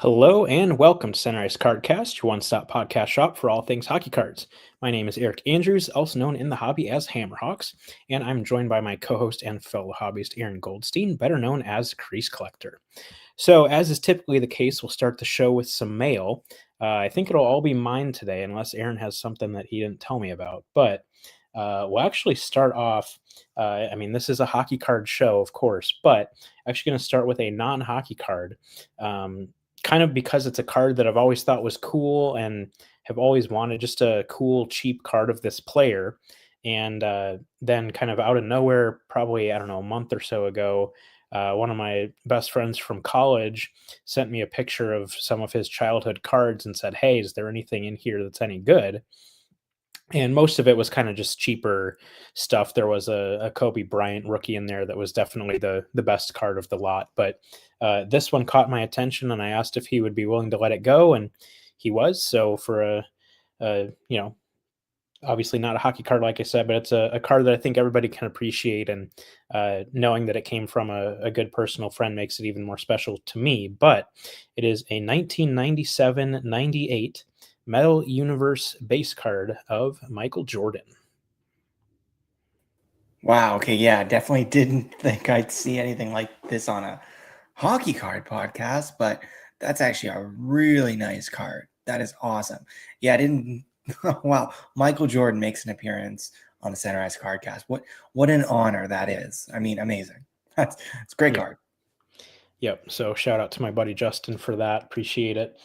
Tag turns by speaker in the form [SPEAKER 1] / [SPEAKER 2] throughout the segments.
[SPEAKER 1] Hello and welcome to Sunrise Cardcast, your one-stop podcast shop for all things hockey cards. My name is Eric Andrews, also known in the hobby as Hammerhawks, and I'm joined by my co-host and fellow hobbyist Aaron Goldstein, better known as Crease Collector. So, as is typically the case, we'll start the show with some mail. I think it'll all be mine today, unless Aaron has something that he didn't tell me about. But we'll actually start off. This is a hockey card show, of course, but actually going to start with a non-hockey card. Kind of because it's a card that I've always thought was cool and have always wanted just a cool, cheap card of this player. And then, kind of out of nowhere, probably, I don't know, a month or so ago, one of my best friends from college sent me a picture of some of his childhood cards and said, "Hey, is there anything in here that's any good?" And most of it was kind of just cheaper stuff. There was a Kobe Bryant rookie in there that was definitely the best card of the lot. But this one caught my attention, and I asked if he would be willing to let it go, and he was. So for obviously not a hockey card, like I said, but it's a card that I think everybody can appreciate. And knowing that it came from a good personal friend makes it even more special to me. But it is a 1997-98 Metal Universe base card of Michael Jordan.
[SPEAKER 2] Wow. Okay. Yeah. Definitely didn't think I'd see anything like this on a hockey card podcast, but that's actually a really nice card. That is awesome. Yeah. I didn't. Wow. Michael Jordan makes an appearance on the Sunrise Cardcast. What an honor that is. I mean, amazing. It's a great card.
[SPEAKER 1] Yep. So shout out to my buddy Justin for that. Appreciate it.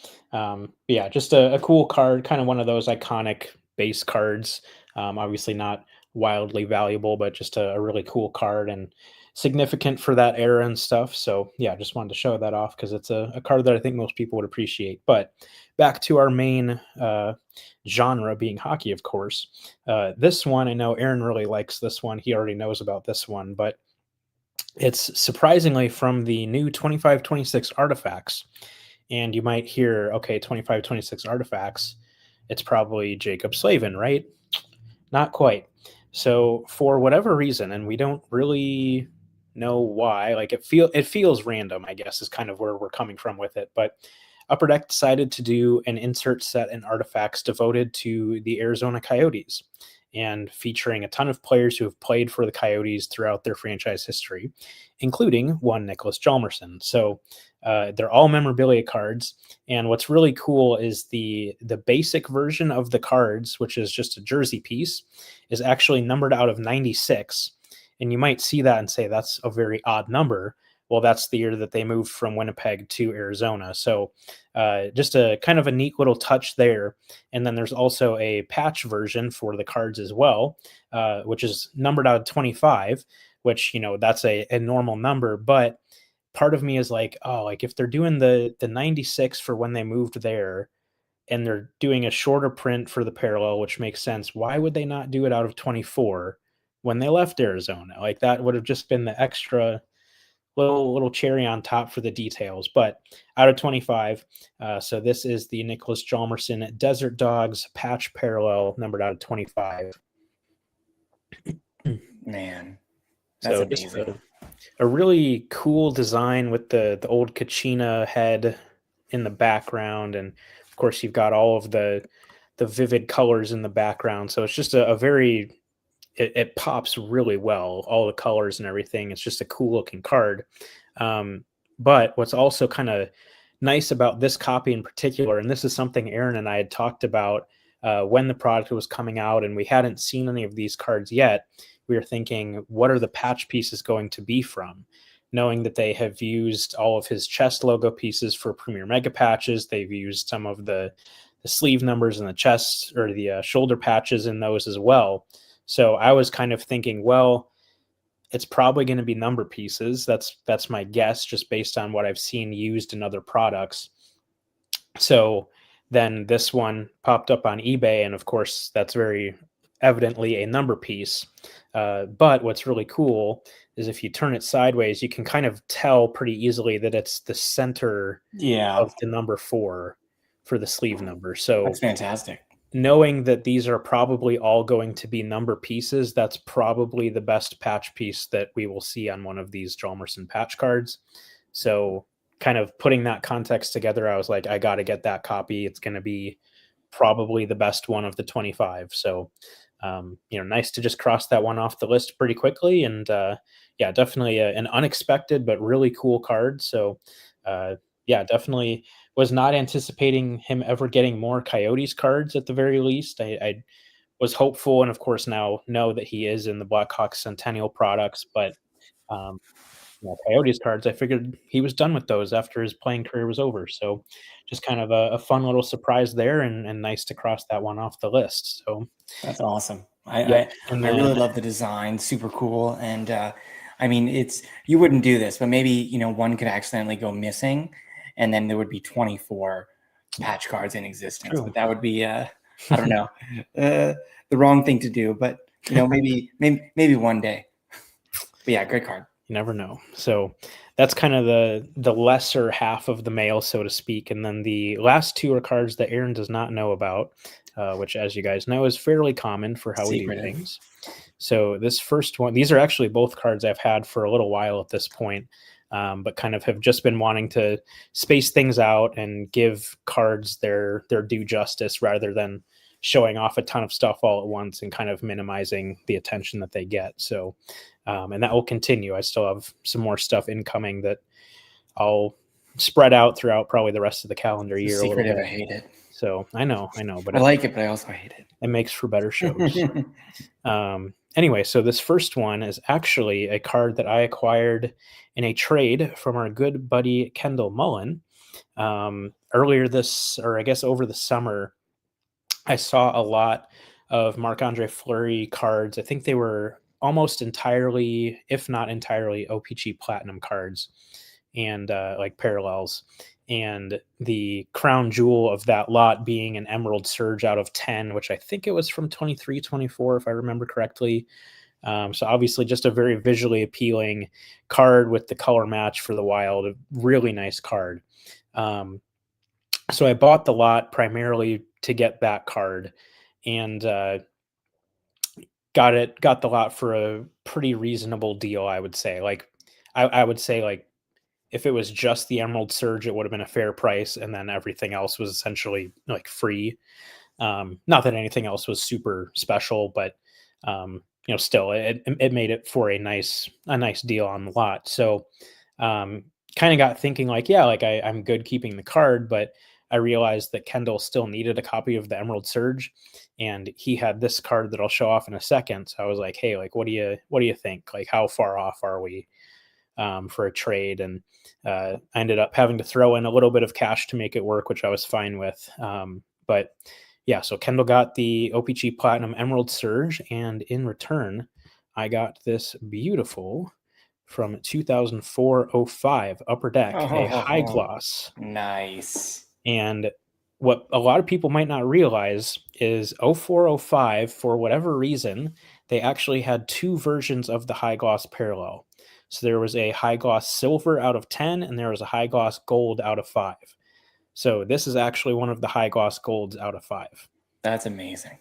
[SPEAKER 1] Yeah, just a cool card, kind of one of those iconic base cards. Obviously not wildly valuable, but just a really cool card and significant for that era and stuff. So yeah, just wanted to show that off because it's a card that I think most people would appreciate. But back to our main genre being hockey, of course. This one, I know Aaron really likes this one. He already knows about this one, but it's surprisingly from the new 25-26 artifacts. And you might hear, okay, 25-26 artifacts, it's probably Jacob Slavin, right? Not quite. So for whatever reason, and we don't really know why, like it feels random, I guess, is kind of where we're coming from with it. But Upper Deck decided to do an insert set and artifacts devoted to the Arizona Coyotes and featuring a ton of players who have played for the Coyotes throughout their franchise history, including one Nicholas Hjalmarsson. So they're all memorabilia cards. And what's really cool is the basic version of the cards, which is just a jersey piece, is actually numbered out of 96. And you might see that and say that's a very odd number. Well, that's the year that they moved from Winnipeg to Arizona. So just a kind of a neat little touch there. And then there's also a patch version for the cards as well, which is numbered out of 25, which, that's a normal number. But part of me is like, oh, like if they're doing the 96 for when they moved there and they're doing a shorter print for the parallel, which makes sense, why would they not do it out of 24 when they left Arizona? Like that would have just been the extra little cherry on top for the details. But out of 25, so this is the Nicholas Hjalmarsson Desert Dogs patch parallel, numbered out of 25.
[SPEAKER 2] Man, that's
[SPEAKER 1] So
[SPEAKER 2] amazing.
[SPEAKER 1] just a really cool design with the old Kachina head in the background, and of course you've got all of the vivid colors in the background. So it's just a very it pops really well, all the colors and everything. It's just a cool looking card. But what's also kind of nice about this copy in particular, and this is something Aaron and I had talked about when the product was coming out, and we hadn't seen any of these cards yet. We were thinking, what are the patch pieces going to be from? Knowing that they have used all of his chest logo pieces for Premier Mega patches, they've used some of the sleeve numbers and the chest or the shoulder patches in those as well. So I was kind of thinking, well, it's probably going to be number pieces. That's my guess, just based on what I've seen used in other products. So then this one popped up on eBay, and of course, that's very evidently a number piece. But what's really cool is if you turn it sideways, you can kind of tell pretty easily that it's the center of the number 4 for the sleeve number. So
[SPEAKER 2] that's fantastic.
[SPEAKER 1] Knowing that these are probably all going to be number pieces, that's probably the best patch piece that we will see on one of these Hjalmarsson patch cards. So kind of putting that context together, I was like, I got to get that copy. It's going to be probably the best one of the 25. So, nice to just cross that one off the list pretty quickly. And yeah, definitely an unexpected but really cool card. So, yeah, definitely was not anticipating him ever getting more Coyotes cards at the very least. I was hopeful, and of course now know that he is in the Blackhawks Centennial products, but um, Coyotes cards, I figured he was done with those after his playing career was over. So just kind of a fun little surprise there, and nice to cross that one off the list. So
[SPEAKER 2] That's awesome. I,
[SPEAKER 1] yep.
[SPEAKER 2] I
[SPEAKER 1] And
[SPEAKER 2] I
[SPEAKER 1] then
[SPEAKER 2] really love the design. Super cool. And I mean, it's you wouldn't do this, but maybe one could accidentally go missing, and then there would be 24 patch cards in existence.
[SPEAKER 1] true.
[SPEAKER 2] But that would be I don't know, the wrong thing to do. But maybe one day. But yeah, great card.
[SPEAKER 1] You never know. So that's kind of the lesser half of the mail, so to speak. And then the last two are cards that Aaron does not know about, which, as you guys know, is fairly common for how we do
[SPEAKER 2] Secretive.
[SPEAKER 1] things. So this first one, these are actually both cards I've had for a little while at this point, but kind of have just been wanting to space things out and give cards their due justice rather than showing off a ton of stuff all at once and kind of minimizing the attention that they get. So, and that will continue. I still have some more stuff incoming that I'll spread out throughout probably the rest of the calendar
[SPEAKER 2] It's
[SPEAKER 1] year a little
[SPEAKER 2] secretive.
[SPEAKER 1] bit.
[SPEAKER 2] I hate it.
[SPEAKER 1] So I know, but
[SPEAKER 2] I like it, but I also hate
[SPEAKER 1] it makes for better shows.
[SPEAKER 2] it.
[SPEAKER 1] Anyway, so this first one is actually a card that I acquired in a trade from our good buddy Kendall Mullen. Earlier this, or I guess over the summer, I saw a lot of Marc-Andre Fleury cards. I think they were almost entirely, if not entirely, OPG Platinum cards and like parallels. And the crown jewel of that lot being an Emerald Surge out of 10, which I think it was from 23, 24, if I remember correctly. So obviously just a very visually appealing card with the color match for the Wild. A really nice card. So I bought the lot primarily to get that card, and got the lot for a pretty reasonable deal, I would say. Like I would say, like, if it was just the Emerald Surge, it would have been a fair price, and then everything else was essentially like free. Not that anything else was super special, but still it made it for a nice deal on the lot. So kind of got thinking like, yeah, like I'm good keeping the card, but I realized that Kendall still needed a copy of the Emerald Surge, and he had this card that I'll show off in a second. So I was like, hey, like, what do you think? Like, how far off are we for a trade? And I ended up having to throw in a little bit of cash to make it work, which I was fine with. But yeah, so Kendall got the OPG Platinum Emerald Surge, and in return, I got this beautiful from 2004-05 Upper Deck, a high gloss.
[SPEAKER 2] Nice.
[SPEAKER 1] And what a lot of people might not realize is 04-05, for whatever reason, they actually had two versions of the high gloss parallel. So there was a high gloss silver out of 10, and there was a high gloss gold out of 5. So this is actually one of the high gloss golds out of 5.
[SPEAKER 2] That's amazing.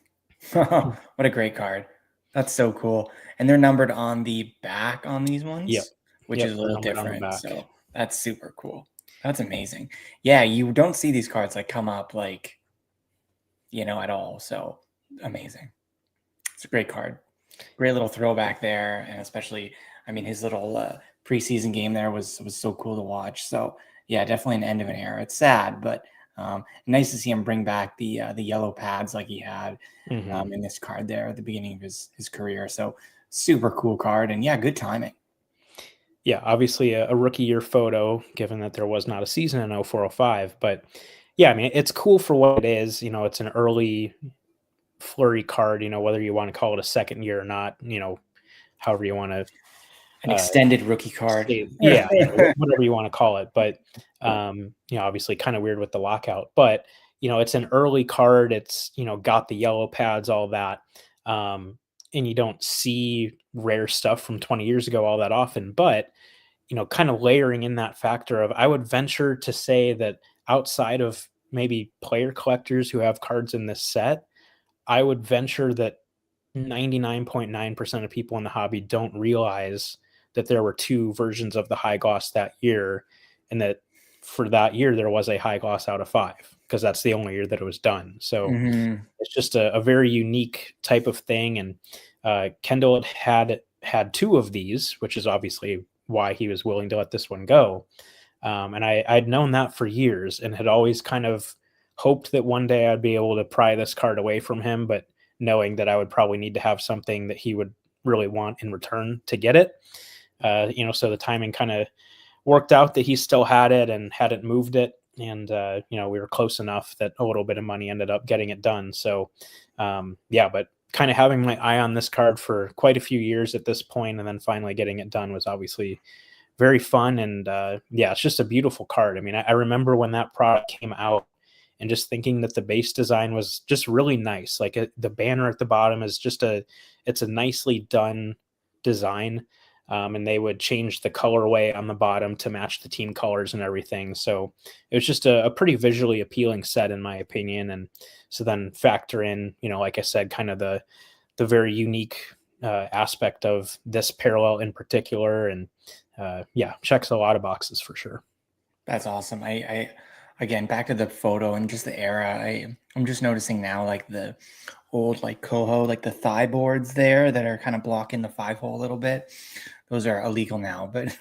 [SPEAKER 2] What a great card. That's so cool. And they're numbered on the back on these ones,
[SPEAKER 1] Yep.
[SPEAKER 2] which is a little
[SPEAKER 1] numbered on the
[SPEAKER 2] different.
[SPEAKER 1] back.
[SPEAKER 2] So that's super cool. That's amazing. Yeah, you don't see these cards like come up like, at all. So amazing. It's a great card. Great little throwback there. And especially, I mean, his little preseason game there was so cool to watch. So yeah, definitely an end of an era. It's sad, but nice to see him bring back the yellow pads like he had in this card there at the beginning of his career. So super cool card, and yeah, good timing.
[SPEAKER 1] Yeah, obviously a rookie year photo, given that there was not a season in 04-05. But yeah, I mean, it's cool for what it is. It's an early Fleury card, whether you want to call it a second year or not, however you want to.
[SPEAKER 2] An extended rookie card.
[SPEAKER 1] Yeah, whatever you want to call it. But, obviously kind of weird with the lockout. But, it's an early card. It's, got the yellow pads, all that. And you don't see rare stuff from 20 years ago all that often. But, kind of layering in that factor of, I would venture to say that outside of maybe player collectors who have cards in this set, I would venture that 99.9% of people in the hobby don't realize that there were two versions of the high gloss that year, and that for that year, there was a high gloss out of 5 because that's the only year that it was done. So it's just a very unique type of thing. And Kendall had 2 of these, which is obviously why he was willing to let this one go. And I'd known that for years and had always kind of hoped that one day I'd be able to pry this card away from him, but knowing that I would probably need to have something that he would really want in return to get it. So the timing kind of worked out that he still had it and hadn't moved it. And, we were close enough that a little bit of money ended up getting it done. So, but kind of having my eye on this card for quite a few years at this point, and then finally getting it done was obviously very fun. And it's just a beautiful card. I mean, I remember when that product came out and just thinking that the base design was just really nice. Like the banner at the bottom is it's a nicely done design. And they would change the colorway on the bottom to match the team colors and everything. So it was just a pretty visually appealing set, in my opinion. And so then factor in, like I said, kind of the very unique aspect of this parallel in particular. And checks a lot of boxes for sure.
[SPEAKER 2] That's awesome. I again, back to the photo and just the era, I'm just noticing now, like the old like coho, like the thigh boards there that are kind of blocking the 5-hole a little bit. Those are illegal now, but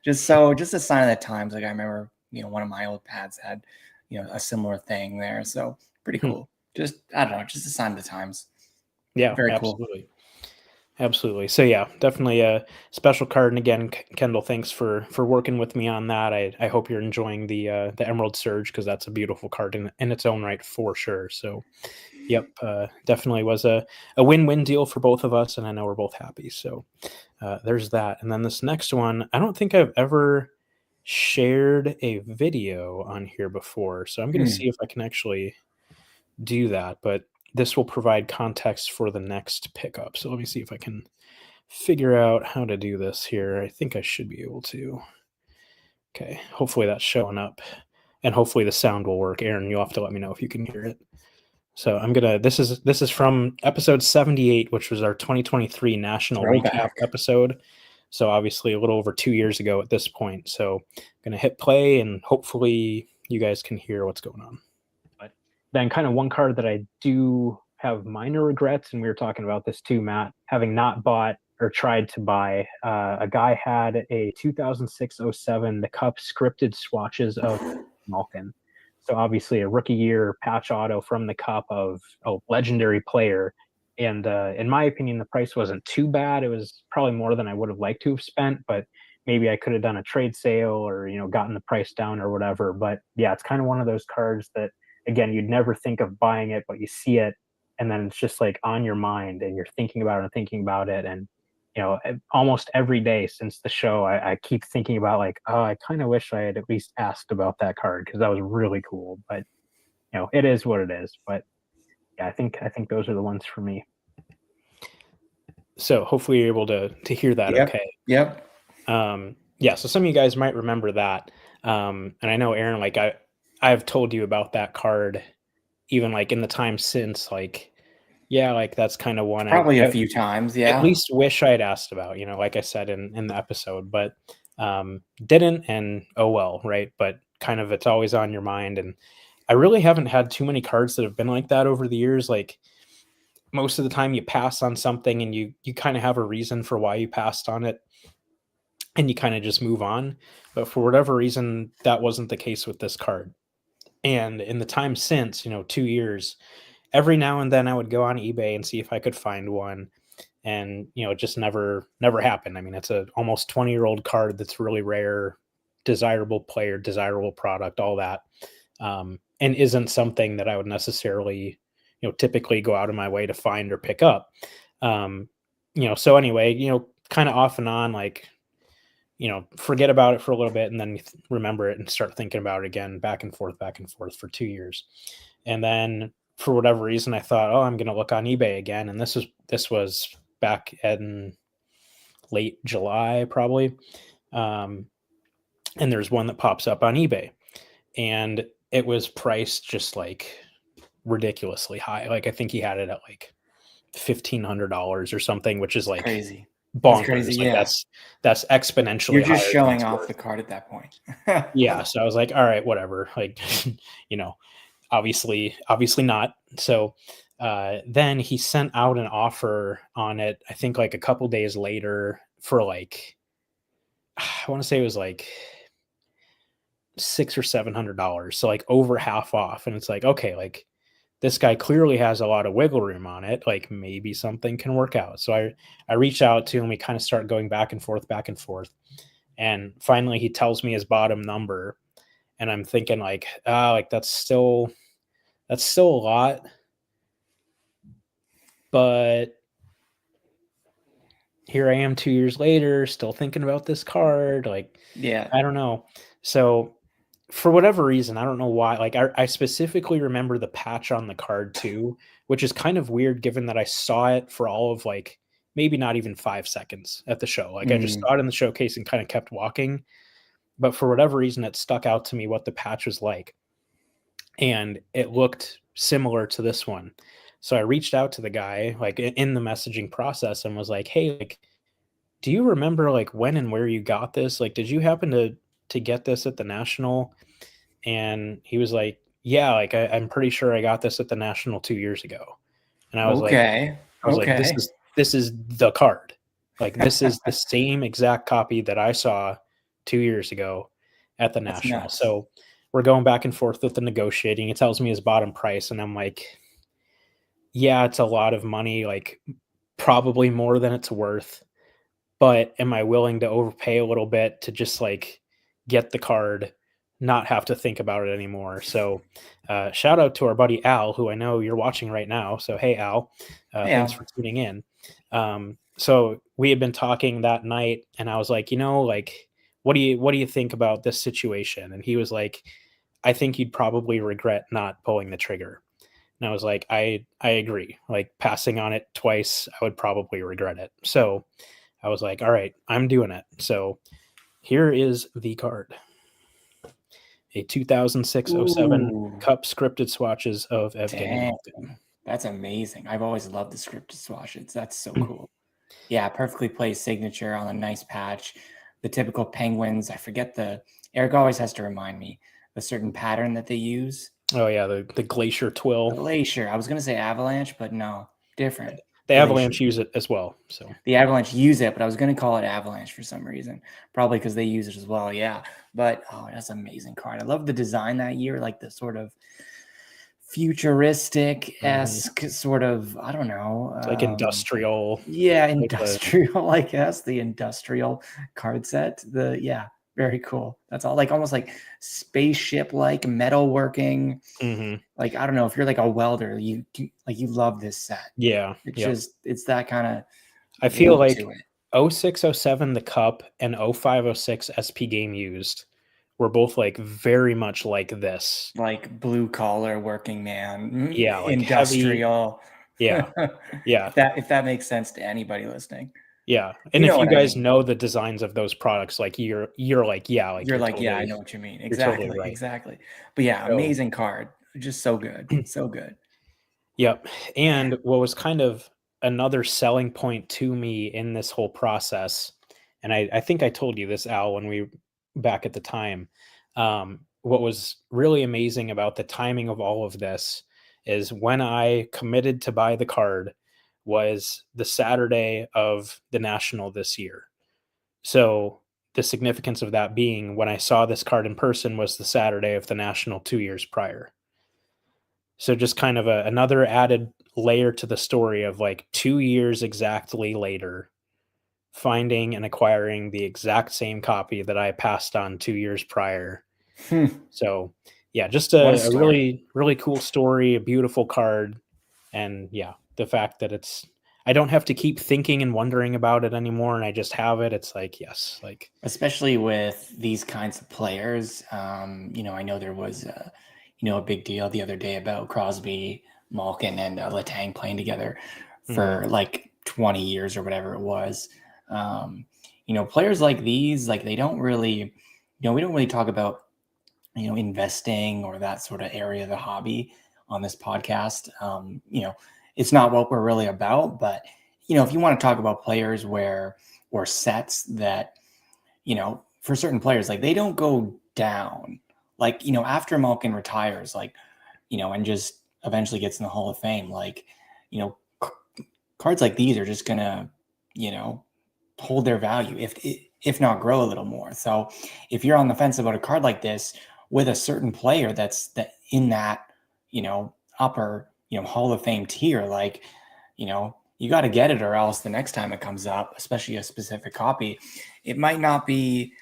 [SPEAKER 2] just a sign of the times. Like I remember, one of my old pads had, a similar thing there. So pretty cool. Just, I don't know, just a sign of the times.
[SPEAKER 1] Yeah,
[SPEAKER 2] very
[SPEAKER 1] absolutely.
[SPEAKER 2] cool.
[SPEAKER 1] Absolutely. So definitely a special card. And again, Kendall, thanks for working with me on that. I hope you're enjoying the Emerald Surge, because that's a beautiful card in its own right for sure. So definitely was a win-win deal for both of us, and I know we're both happy. So there's that. And then this next one, I don't think I've ever shared a video on here before, so I'm going to see if I can actually do that, but this will provide context for the next pickup. So let me see if I can figure out how to do this here. I think I should be able to. Okay, hopefully that's showing up, and hopefully the sound will work. Aaron, you'll have to let me know if you can hear it. So this is from episode 78, which was our 2023 national recap episode. So obviously a little over 2 years ago at this point. So I'm going to hit play, and hopefully you guys can hear what's going on. But then kind of one card that I do have minor regrets, and we were talking about this too, Matt, having not bought or tried to buy. A guy had a 2006-07 The Cup scripted swatches of Malkin. So obviously a rookie year patch auto from the Cup of a legendary player. And in my opinion, the price wasn't too bad. It was probably more than I would have liked to have spent, but maybe I could have done a trade sale or, gotten the price down or whatever. But yeah, it's kind of one of those cards that, again, you'd never think of buying it, but you see it, and then it's just like on your mind, and you're thinking about it. And almost every day since the show, I keep thinking about like, oh, I kind of wish I had at least asked about that card, because that was really cool. But it is what it is. But yeah, I think those are the ones for me. So hopefully you're able to hear that.
[SPEAKER 2] Yep.
[SPEAKER 1] Okay.
[SPEAKER 2] Yep.
[SPEAKER 1] So some of you guys might remember that. And I know, Aaron, like I've told you about that card, even like in the time since, like, yeah, like that's kind of one
[SPEAKER 2] probably a few times. Yeah.
[SPEAKER 1] At least wish I had asked about, like I said in the episode, but didn't, and oh well, right? But kind of it's always on your mind. And I really haven't had too many cards that have been like that over the years. Like most of the time you pass on something and you kind of have a reason for why you passed on it, and you kind of just move on. But for whatever reason, that wasn't the case with this card. And in the time since, 2 years, every now and then I would go on eBay and see if I could find one. And, it just never happened. I mean, it's a almost 20-year-old card that's really rare, desirable player, desirable product, all that. And isn't something that I would necessarily, typically go out of my way to find or pick up. So anyway, kind of off and on, like, forget about it for a little bit and then remember it and start thinking about it again, back and forth for 2 years. And then for whatever reason, I thought, oh, I'm going to look on eBay again. And this was back in late July, probably. And there's one that pops up on eBay, and it was priced just like ridiculously high. Like I think he had it at like $1,500 or something, which is like
[SPEAKER 2] crazy. That's
[SPEAKER 1] bonkers.
[SPEAKER 2] crazy.
[SPEAKER 1] Like
[SPEAKER 2] Yeah.
[SPEAKER 1] that's
[SPEAKER 2] You're
[SPEAKER 1] exponentially
[SPEAKER 2] just
[SPEAKER 1] higher than
[SPEAKER 2] showing
[SPEAKER 1] it's
[SPEAKER 2] off the
[SPEAKER 1] worth.
[SPEAKER 2] card at that point.
[SPEAKER 1] Yeah. So I was like, all right, whatever. Like, you know, obviously not. So then he sent out an offer on it, I think like a couple days later for like, I want to say it was like $600 or $700. So like over half off. And it's like, okay, like this guy clearly has a lot of wiggle room on it. Like maybe something can work out. So I reached out to him. We kind of start going back and forth, back and forth. And finally he tells me his bottom number. And I'm thinking like, like that's still a lot. But here I am 2 years later, still thinking about this card. Like,
[SPEAKER 2] Yeah.
[SPEAKER 1] I don't know. So for whatever reason, I don't know why. Like, I specifically remember the patch on the card too, which is kind of weird given that I saw it for all of like maybe not even 5 seconds at the show. Like, I just
[SPEAKER 2] Mm.
[SPEAKER 1] saw it in the showcase and kind of kept walking. But for whatever reason, it stuck out to me what the patch was like. And it looked similar to this one. So I reached out to the guy like in the messaging process and was like, "Hey, like do you remember like when and where you got this? Like did you happen to get this at the National?" And he was like, "Yeah, like I'm pretty sure I got this at the National 2 years ago." And
[SPEAKER 2] Okay.
[SPEAKER 1] I was like,
[SPEAKER 2] Okay.
[SPEAKER 1] this is the card. Like this is the same exact copy that I saw 2 years ago at the
[SPEAKER 2] That's
[SPEAKER 1] National.
[SPEAKER 2] nuts.
[SPEAKER 1] So we're going back and forth with the negotiating. It tells me his bottom price, and I'm like, yeah, it's a lot of money, like probably more than it's worth. But am I willing to overpay a little bit to just like get the card, not have to think about it anymore? So, shout out to our buddy Al, who I know you're watching right now. So, hey Al, thanks
[SPEAKER 2] Yeah.
[SPEAKER 1] for tuning in. So we had been talking that night, and I was like, like, what do you think about this situation? And he was like, I think you'd probably regret not pulling the trigger. And I was like, I agree. Like passing on it twice, I would probably regret it. So I was like, all right, I'm doing it. So here is the card. A 2006-07
[SPEAKER 2] Ooh.
[SPEAKER 1] Cup scripted swatches of Evgeny
[SPEAKER 2] Dang.
[SPEAKER 1] Malkin.
[SPEAKER 2] That's amazing. I've always loved the scripted swatches. That's so
[SPEAKER 1] Mm.
[SPEAKER 2] cool. Yeah, perfectly placed signature on a nice patch. The typical penguins. I forget Eric always has to remind me the certain pattern that they use.
[SPEAKER 1] Oh yeah, the Glacier Twill.
[SPEAKER 2] Glacier. I was gonna say avalanche, but no, different.
[SPEAKER 1] The
[SPEAKER 2] Glacier.
[SPEAKER 1] Avalanche use it as well. So
[SPEAKER 2] The Avalanche use it, but I was gonna call it Avalanche for some reason. Probably because they use it as well. Yeah. But that's an amazing card. I love the design that year, like the sort of futuristic-esque sort of, I don't know.
[SPEAKER 1] it's like industrial.
[SPEAKER 2] Yeah,
[SPEAKER 1] Like
[SPEAKER 2] industrial, I guess, the industrial card set. Very cool. That's all like almost like spaceship-like metalworking.
[SPEAKER 1] Mhm.
[SPEAKER 2] Like, I don't know, if you're like a welder, you love this set.
[SPEAKER 1] Yeah.
[SPEAKER 2] It's that kind of
[SPEAKER 1] I feel
[SPEAKER 2] look to
[SPEAKER 1] like
[SPEAKER 2] it.
[SPEAKER 1] 06-07 the Cup and 05-06 SP Game Used were both like very much like this.
[SPEAKER 2] Like blue collar working man,
[SPEAKER 1] Yeah, like heavy.
[SPEAKER 2] industrial.
[SPEAKER 1] Yeah. Yeah.
[SPEAKER 2] If that makes sense to anybody listening.
[SPEAKER 1] Yeah.
[SPEAKER 2] You
[SPEAKER 1] And
[SPEAKER 2] know
[SPEAKER 1] if you
[SPEAKER 2] what I
[SPEAKER 1] guys
[SPEAKER 2] mean.
[SPEAKER 1] know the designs of those products, like you're like, yeah, like
[SPEAKER 2] You're like, yeah, I know what you mean.
[SPEAKER 1] you're totally
[SPEAKER 2] Exactly,
[SPEAKER 1] right.
[SPEAKER 2] exactly. But yeah,
[SPEAKER 1] So
[SPEAKER 2] amazing card. Just so good. So good.
[SPEAKER 1] yep.
[SPEAKER 2] Man.
[SPEAKER 1] And what was kind of another selling point to me in this whole process, and I think I told you this, Al, when we back at the time. What was really amazing about the timing of all of this is when I committed to buy the card was the Saturday of the National this year. So the significance of that being when I saw this card in person was the Saturday of the National 2 years prior. So just kind of another added layer to the story of like 2 years exactly later, finding and acquiring the exact same copy that I passed on 2 years prior.
[SPEAKER 2] Hmm.
[SPEAKER 1] So yeah, just
[SPEAKER 2] What a
[SPEAKER 1] a
[SPEAKER 2] story.
[SPEAKER 1] really, really cool story, a beautiful card. And yeah, the fact that I don't have to keep thinking and wondering about it anymore. And I just have it. It's like, yes, like,
[SPEAKER 2] Especially with these kinds of players. I know there was a big deal the other day about Crosby, Malkin, and Letang playing together
[SPEAKER 1] mhm,
[SPEAKER 2] for like 20 years or whatever it was. Players like these, like they don't really, we don't really talk about investing or that sort of area of the hobby on this podcast. It's not what we're really about, but if you want to talk about players or sets that, for certain players, like they don't go down. Like, after Malkin retires, like, and just eventually gets in the Hall of Fame, like, cards like these are just gonna, hold their value if not grow a little more. So if you're on the fence about a card like this with a certain player that's in that, upper, Hall of Fame tier, like, you got to get it, or else the next time it comes up, especially a specific copy, it might not be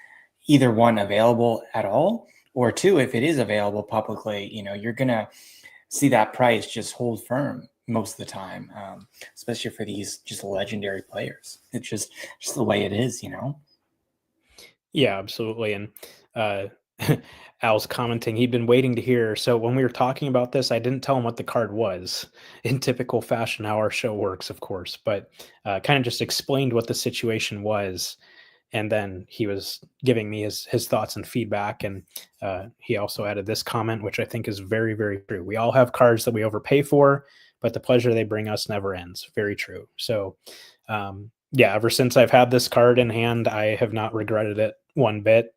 [SPEAKER 2] either one available at all, or two, if it is available publicly, you're gonna see that price just hold firm most of the time, especially for these just legendary players. It's just the way it is.
[SPEAKER 1] Yeah, absolutely. And uh, Al's commenting, he'd been waiting to hear. So when we were talking about this, I didn't tell him what the card was in typical fashion, how our show works, of course, but kind of just explained what the situation was. And then he was giving me his thoughts and feedback. And he also added this comment, which I think is very, very true. We all have cards that we overpay for, but the pleasure they bring us never ends. Very true. So, yeah, ever since I've had this card in hand, I have not regretted it one bit.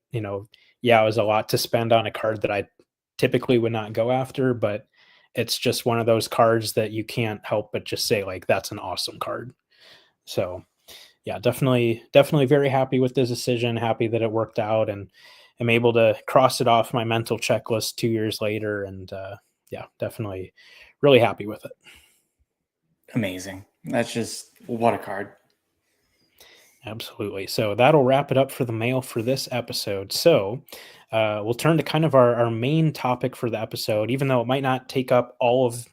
[SPEAKER 1] Yeah, it was a lot to spend on a card that I typically would not go after, but it's just one of those cards that you can't help but just say, like, that's an awesome card. So, yeah, definitely very happy with this decision, happy that it worked out, and am able to cross it off my mental checklist 2 years later, and, yeah, definitely really happy with it.
[SPEAKER 2] Amazing. That's just what a card.
[SPEAKER 1] Absolutely. So that'll wrap it up for the mail for this episode. So we'll turn to kind of our main topic for the episode, even though it might not take up all of,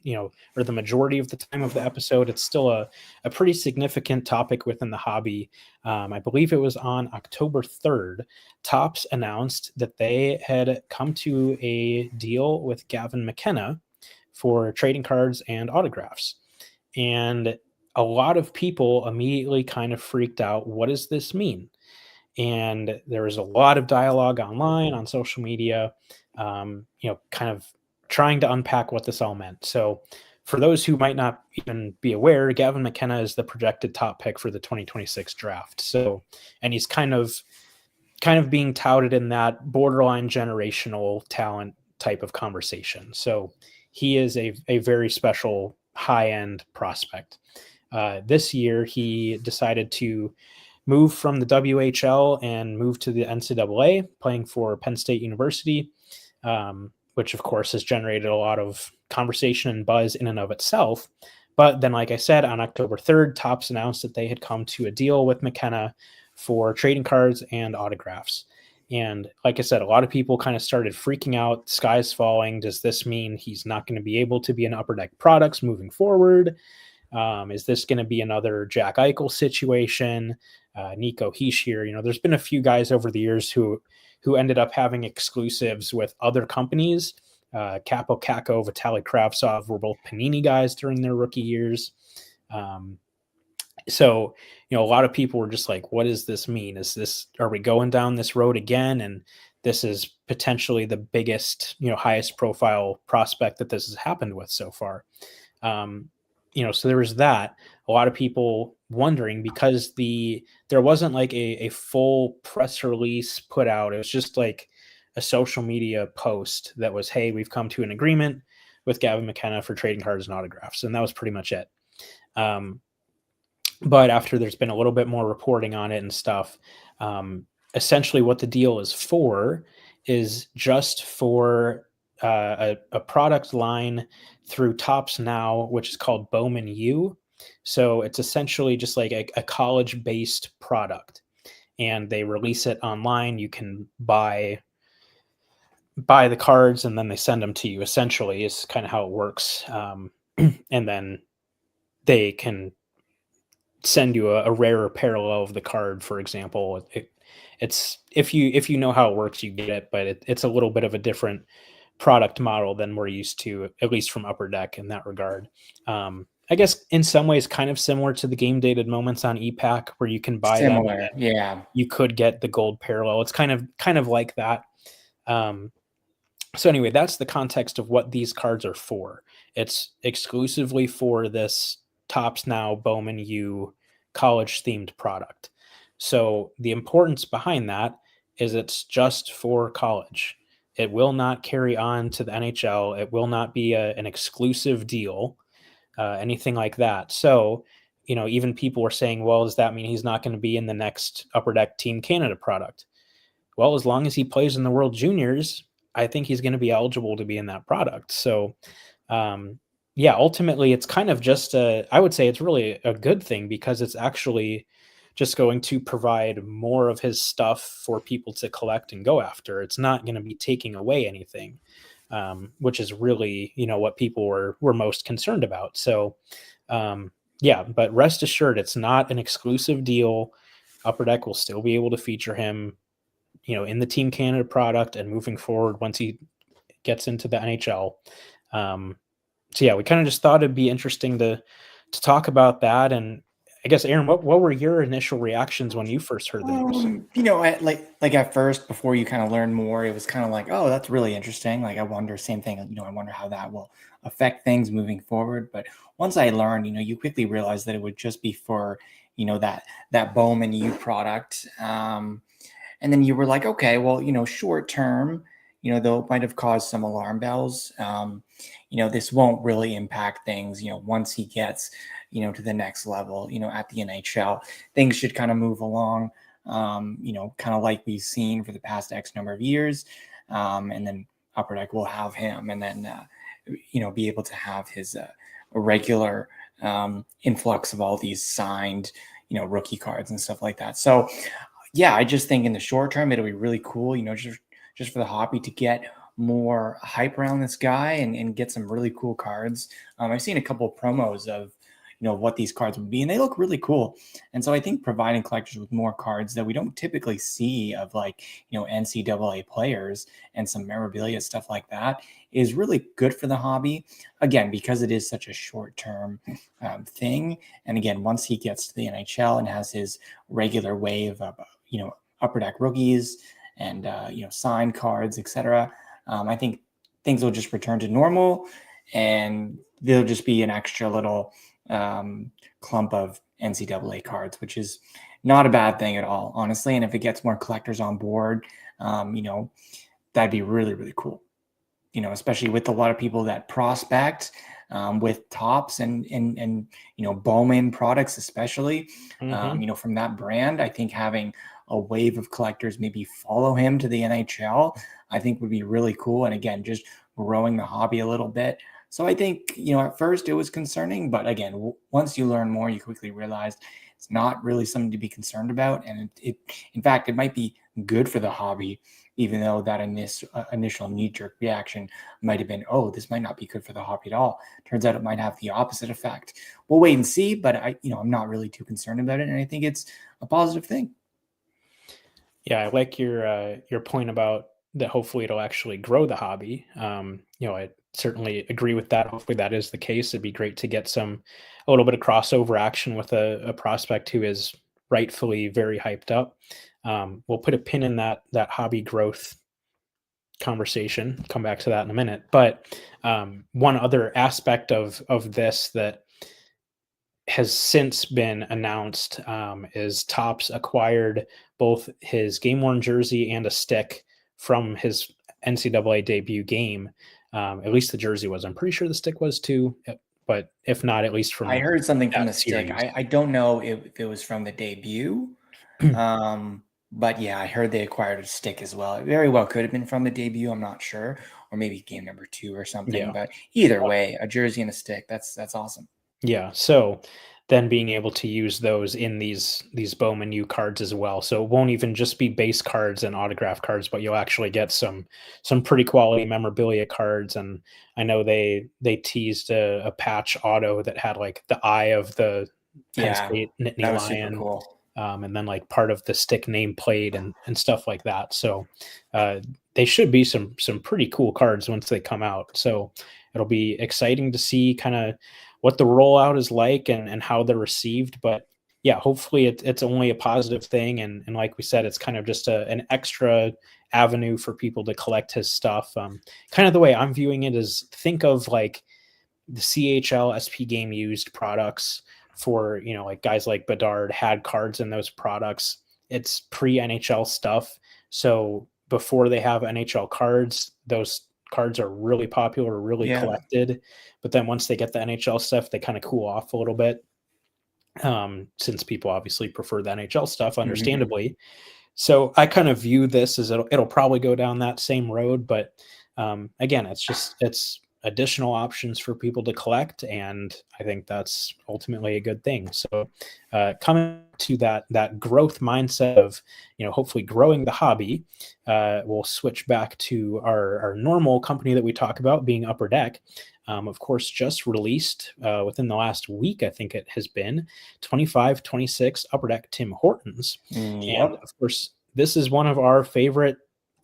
[SPEAKER 1] or the majority of the time of the episode. It's still a pretty significant topic within the hobby. I believe it was on October 3rd. Topps announced that they had come to a deal with Gavin McKenna for trading cards and autographs. And a lot of people immediately kind of freaked out. What does this mean? And there was a lot of dialogue online on social media, kind of trying to unpack what this all meant. So, for those who might not even be aware, Gavin McKenna is the projected top pick for the 2026 draft. So, and he's kind of being touted in that borderline generational talent type of conversation. So, he is a very special high end prospect. This year, he decided to move from the WHL and move to the NCAA, playing for Penn State University, which of course has generated a lot of conversation and buzz in and of itself. But then, like I said, on October 3rd, Topps announced that they had come to a deal with McKenna for trading cards and autographs. And like I said, a lot of people kind of started freaking out. Sky's falling. Does this mean he's not going to be able to be an Upper Deck Products moving forward? Is this going to be another Jack Eichel situation? Nico Hischier, there's been a few guys over the years who ended up having exclusives with other companies. Capo Caco, Vitaly Kravtsov were both Panini guys during their rookie years. So, a lot of people were just like, what does this mean? Are we going down this road again? And this is potentially the biggest, highest profile prospect that this has happened with so far. So there was that. A lot of people wondering because there wasn't like a full press release put out. It was just like a social media post that was, hey, we've come to an agreement with Gavin McKenna for trading cards and autographs. And that was pretty much it. But after there's been a little bit more reporting on it and stuff, essentially what the deal is for is just for a product line through Topps now, which is called Bowman U. So it's essentially just like a college-based product, and they release it online. You can buy the cards, and then they send them to you. Essentially, is kind of how it works. And then they can send you a rarer parallel of the card, for example. It's if you know how it works, you get it, but it's a little bit of a different product model than we're used to, at least from Upper Deck in that regard. I guess in some ways kind of similar to the game dated moments on EPAC, where you can buy them.
[SPEAKER 2] Yeah.
[SPEAKER 1] You could get the gold parallel. It's kind of like that. So anyway, that's the context of what these cards are for. It's exclusively for this Topps Now Bowman U college themed product. So the importance behind that is it's just for college. It will not carry on to the NHL. It will not be an exclusive deal, anything like that. So, even people were saying, well, does that mean he's not going to be in the next Upper Deck Team Canada product? Well, as long as he plays in the World Juniors, I think he's going to be eligible to be in that product. So, yeah, ultimately, it's kind of just I would say it's really a good thing because it's actually just going to provide more of his stuff for people to collect and go after. It's not going to be taking away anything, which is really, what people were most concerned about. So, yeah, but rest assured, it's not an exclusive deal. Upper Deck will still be able to feature him, in the Team Canada product and moving forward once he gets into the NHL. So yeah, we kind of just thought it'd be interesting to talk about that. And I guess, Aaron, what were your initial reactions when you first heard the news?
[SPEAKER 2] Like at first, before you kind of learn more, it was kind of like, oh, that's really interesting. Like I wonder, same thing, I wonder how that will affect things moving forward. But once I learned, you quickly realize that it would just be for, that Bowman U product. And then you were like, okay, well, short term, though it might have caused some alarm bells. This won't really impact things, once he gets, to the next level, at the NHL, things should kind of move along, kind of like we've seen for the past X number of years. And then Upper Deck will have him and then, be able to have his regular influx of all these signed, rookie cards and stuff like that. So, yeah, I just think in the short term, it'll be really cool, just for the hobby to get more hype around this guy and get some really cool cards. I've seen a couple of promos of, what these cards would be, and they look really cool. And so I think providing collectors with more cards that we don't typically see of like, NCAA players and some memorabilia, stuff like that, is really good for the hobby. Again, because it is such a short-term thing. And again, once he gets to the NHL and has his regular wave of, Upper Deck rookies and, signed cards, etc., I think things will just return to normal and there'll just be an extra little clump of NCAA cards, which is not a bad thing at all, honestly. And if it gets more collectors on board, that'd be really, really cool. Especially with a lot of people that prospect with tops and Bowman products, especially, from that brand. I think having a wave of collectors maybe follow him to the NHL, I think would be really cool. And again, just growing the hobby a little bit. So I think, at first it was concerning, but again, once you learn more, you quickly realize it's not really something to be concerned about. And in fact, it might be good for the hobby, even though that initial knee-jerk reaction might have been, oh, this might not be good for the hobby at all. Turns out it might have the opposite effect. We'll wait and see, but I'm not really too concerned about it. And I think it's a positive thing.
[SPEAKER 1] Yeah, I like your point about that. Hopefully, it'll actually grow the hobby. I certainly agree with that. Hopefully, that is the case. It'd be great to get a little bit of crossover action with a prospect who is rightfully very hyped up. We'll put a pin in that hobby growth conversation. Come back to that in a minute. But one other aspect of this that has since been announced is Topps acquired both his game worn jersey and a stick from his NCAA debut game. At least the jersey was. I'm pretty sure the stick was too, but if not, at least from
[SPEAKER 2] I heard something from the
[SPEAKER 1] series.
[SPEAKER 2] stick. I don't know if it was from the debut. But yeah, I heard they acquired a stick as well. It very well could have been from the debut. I'm not sure, or maybe game number 2 or something.
[SPEAKER 1] Yeah.
[SPEAKER 2] But either way, a jersey and a stick. That's awesome.
[SPEAKER 1] Yeah. So then being able to use those in these Bowman U cards as well. So it won't even just be base cards and autograph cards, but you'll actually get some pretty quality memorabilia cards. And I know they teased a patch auto that had like the eye of the Penn State Nittany
[SPEAKER 2] that was
[SPEAKER 1] Lion.
[SPEAKER 2] super cool.
[SPEAKER 1] And then like part of the stick nameplate and stuff like that. So they should be some pretty cool cards once they come out. So it'll be exciting to see kind of what the rollout is like and how they're received. But yeah, hopefully it's only a positive thing. And like we said, it's kind of just an extra avenue for people to collect his stuff. Kind of the way I'm viewing it is think of like the CHL SP game used products for, like guys like Bedard had cards in those products. It's pre-NHL stuff. So before they have NHL cards, those cards are really popular, really
[SPEAKER 2] Yeah.
[SPEAKER 1] collected. But then once they get the NHL stuff, they kind of cool off a little bit. Since people obviously prefer the NHL stuff, understandably. So I kind of view this as it'll probably go down that same road, but again, it's additional options for people to collect, and I think that's ultimately a good thing. So coming to that growth mindset of hopefully growing the hobby, we'll switch back to our normal company that we talk about, being Upper Deck. Of course, just released within the last week, I think it has been 25-26 Upper Deck Tim Hortons. And
[SPEAKER 2] Yep.
[SPEAKER 1] of course, this is one of our favorite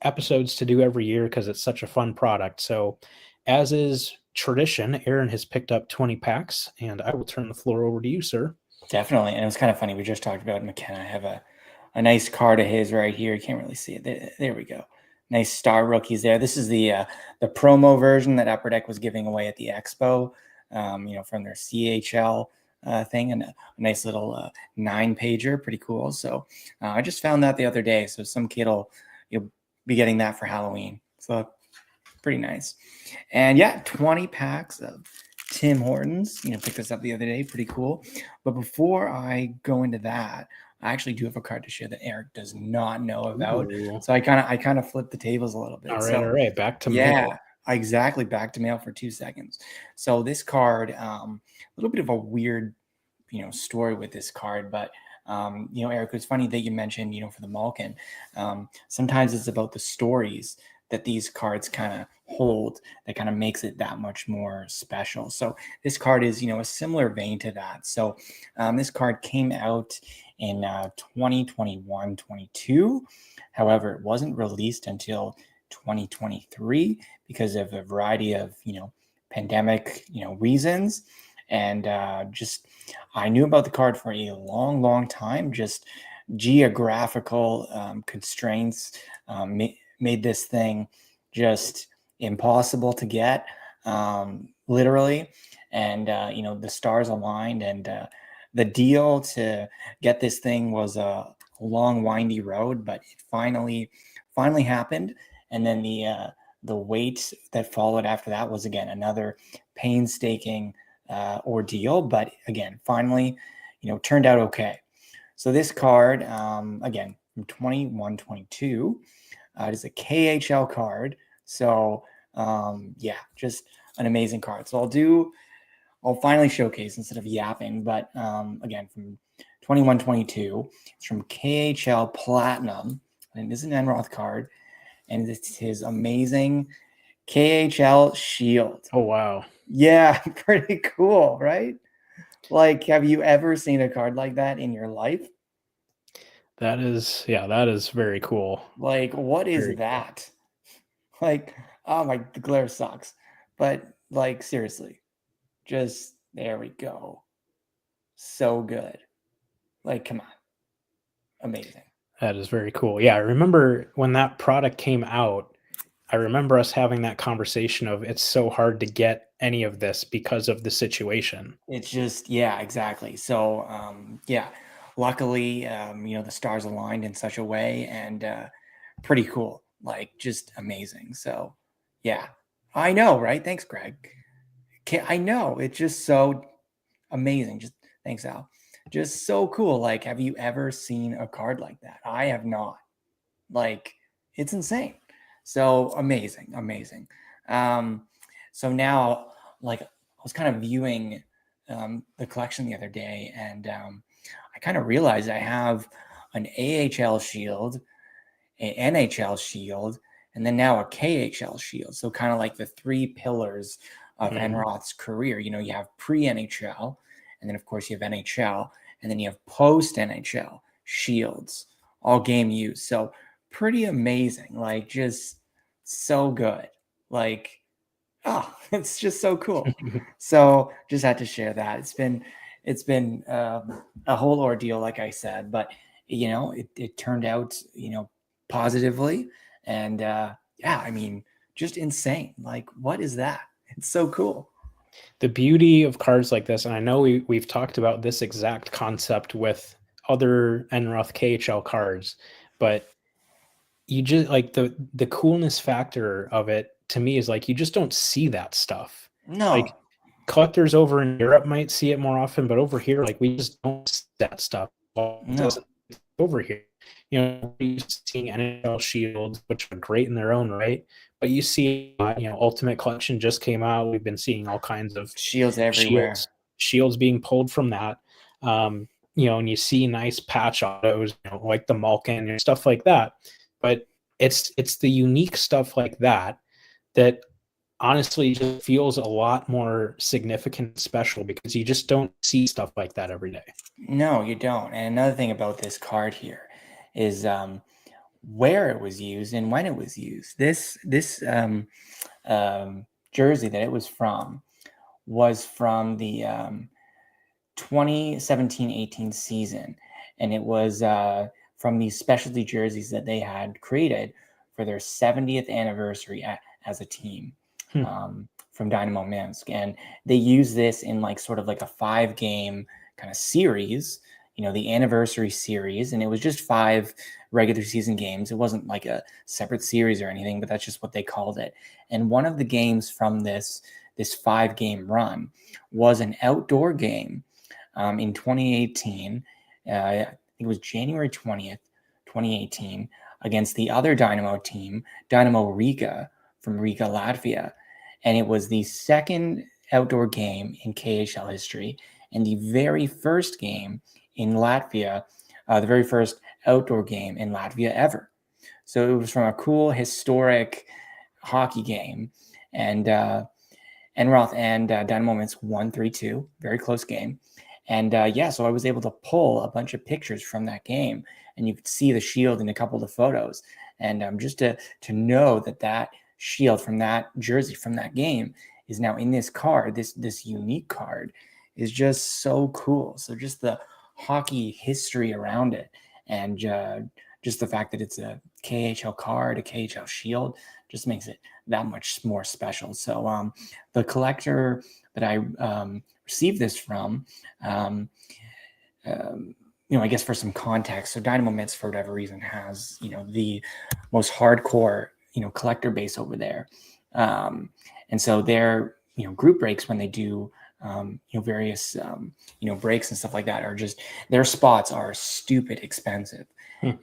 [SPEAKER 1] episodes to do every year because it's such a fun product. So, as is tradition, Aaron has picked up 20 packs, and I will turn the floor over to you, sir.
[SPEAKER 2] Definitely. And it was kind of funny. We just talked about McKenna. I have a nice card of his right here. You can't really see it. There we go. Nice star rookies there. This is the promo version that Upper Deck was giving away at the Expo, from their CHL thing, and a nice little 9-pager. Pretty cool. So I just found that the other day. So some kid you'll be getting that for Halloween. So pretty nice. And yeah, 20 packs of Tim Hortons. Picked this up the other day. Pretty cool. But before I go into that, I actually do have a card to share that Eric does not know about.
[SPEAKER 1] Ooh.
[SPEAKER 2] So I kind of flipped the tables a little bit.
[SPEAKER 1] All
[SPEAKER 2] So
[SPEAKER 1] right. Back to
[SPEAKER 2] yeah,
[SPEAKER 1] mail.
[SPEAKER 2] exactly. Back to mail for 2 seconds. So this card, a little bit of a weird, story with this card, but Eric, it's funny that you mentioned, for the Malkin. Sometimes it's about the stories that these cards kind of hold that kind of makes it that much more special. So this card is, a similar vein to that. So this card came out in 2021-22. However, it wasn't released until 2023 because of a variety of, pandemic, reasons. And I knew about the card for a long, long time. Just geographical constraints made this thing just impossible to get, literally. And, the stars aligned, and the deal to get this thing was a long, windy road, but it finally happened. And then the wait that followed after that was, again, another painstaking ordeal, but again, finally, turned out okay. So this card, again, from 21-22, it is a KHL card. So just an amazing card. So I'll finally showcase instead of yapping, but again, from 21-22, it's from KHL Platinum, and it is an Enroth card, and it's his amazing KHL Shield.
[SPEAKER 1] Oh, wow.
[SPEAKER 2] Yeah, pretty cool, right? Like, have you ever seen a card like that in your life?
[SPEAKER 1] That is very cool.
[SPEAKER 2] Like, what is
[SPEAKER 1] Very cool.
[SPEAKER 2] that? Like, oh my, the glare sucks. But like, seriously, just there we go. So good. Like, come on. Amazing.
[SPEAKER 1] That is very cool. Yeah, I remember when that product came out, I remember us having that conversation of it's so hard to get any of this because of the situation.
[SPEAKER 2] It's just, yeah, exactly. So, luckily, the stars aligned in such a way, and pretty cool, like just amazing. So, yeah, I know, right? Thanks, Greg. I know, it's just so amazing. Just thanks, Al. Just so cool. Like, have you ever seen a card like that? I have not. Like, it's insane. So amazing. So now, like, I was kind of viewing the collection the other day, and I kind of realized I have an AHL shield, an NHL shield, and then now a KHL shield. So kind of like the 3 pillars of Enroth's career. You have pre-NHL, and then of course you have NHL, and then you have post-NHL shields, all game use. So pretty amazing, like just so good. Like, oh, it's just so cool. So just had to share that. It's been a whole ordeal, like I said, but it turned out positively, and I mean, just insane. Like, what is that? It's so cool.
[SPEAKER 1] The beauty of cards like this, and I know we've talked about this exact concept with other Enroth KHL cards, but you just like the coolness factor of it to me is like you just don't see that stuff.
[SPEAKER 2] No,
[SPEAKER 1] Like collectors over in Europe might see it more often, but over here, like we just don't see that stuff. Well, it
[SPEAKER 2] no.
[SPEAKER 1] doesn't over here. You know, you're seeing NHL shields, which are great in their own right, but you see, Ultimate Collection just came out. We've been seeing all kinds of
[SPEAKER 2] Shields everywhere.
[SPEAKER 1] shields being pulled from that. And you see nice patch autos, like the Malkin and stuff like that. But it's the unique stuff like that that honestly just feels a lot more significant and special because you just don't see stuff like that every day.
[SPEAKER 2] No, you don't. And another thing about this card here is where it was used and when it was used. This jersey that it was from the 2017-18 season, and it was from these specialty jerseys that they had created for their 70th anniversary as a team. From Dynamo Minsk, and they use this in like sort of like a 5-game kind of series, the anniversary series, and it was just 5 regular season games. It wasn't like a separate series or anything, but that's just what they called it. And one of the games from this 5-game run was an outdoor game in 2018. I think it was January 20th, 2018, against the other Dynamo team, Dynamo Riga from Riga, Latvia. And it was the second outdoor game in KHL history and the very first game in Latvia, the very first outdoor game in Latvia ever. So it was from a cool, historic hockey game. And Enroth and Dynamo Minsk won 3-2, very close game. And so I was able to pull a bunch of pictures from that game, and you could see the shield in a couple of the photos. And just to know that shield from that jersey from that game is now in this card, this unique card, is just so cool. So just the hockey history around it, and just the fact that it's a KHL card, a KHL shield, just makes it that much more special. So the collector that I received this from, I guess for some context, so Dynamo Minsk, for whatever reason, has the most hardcore collector base over there, and so their group breaks, when they do various breaks and stuff like that, are just, their spots are stupid expensive.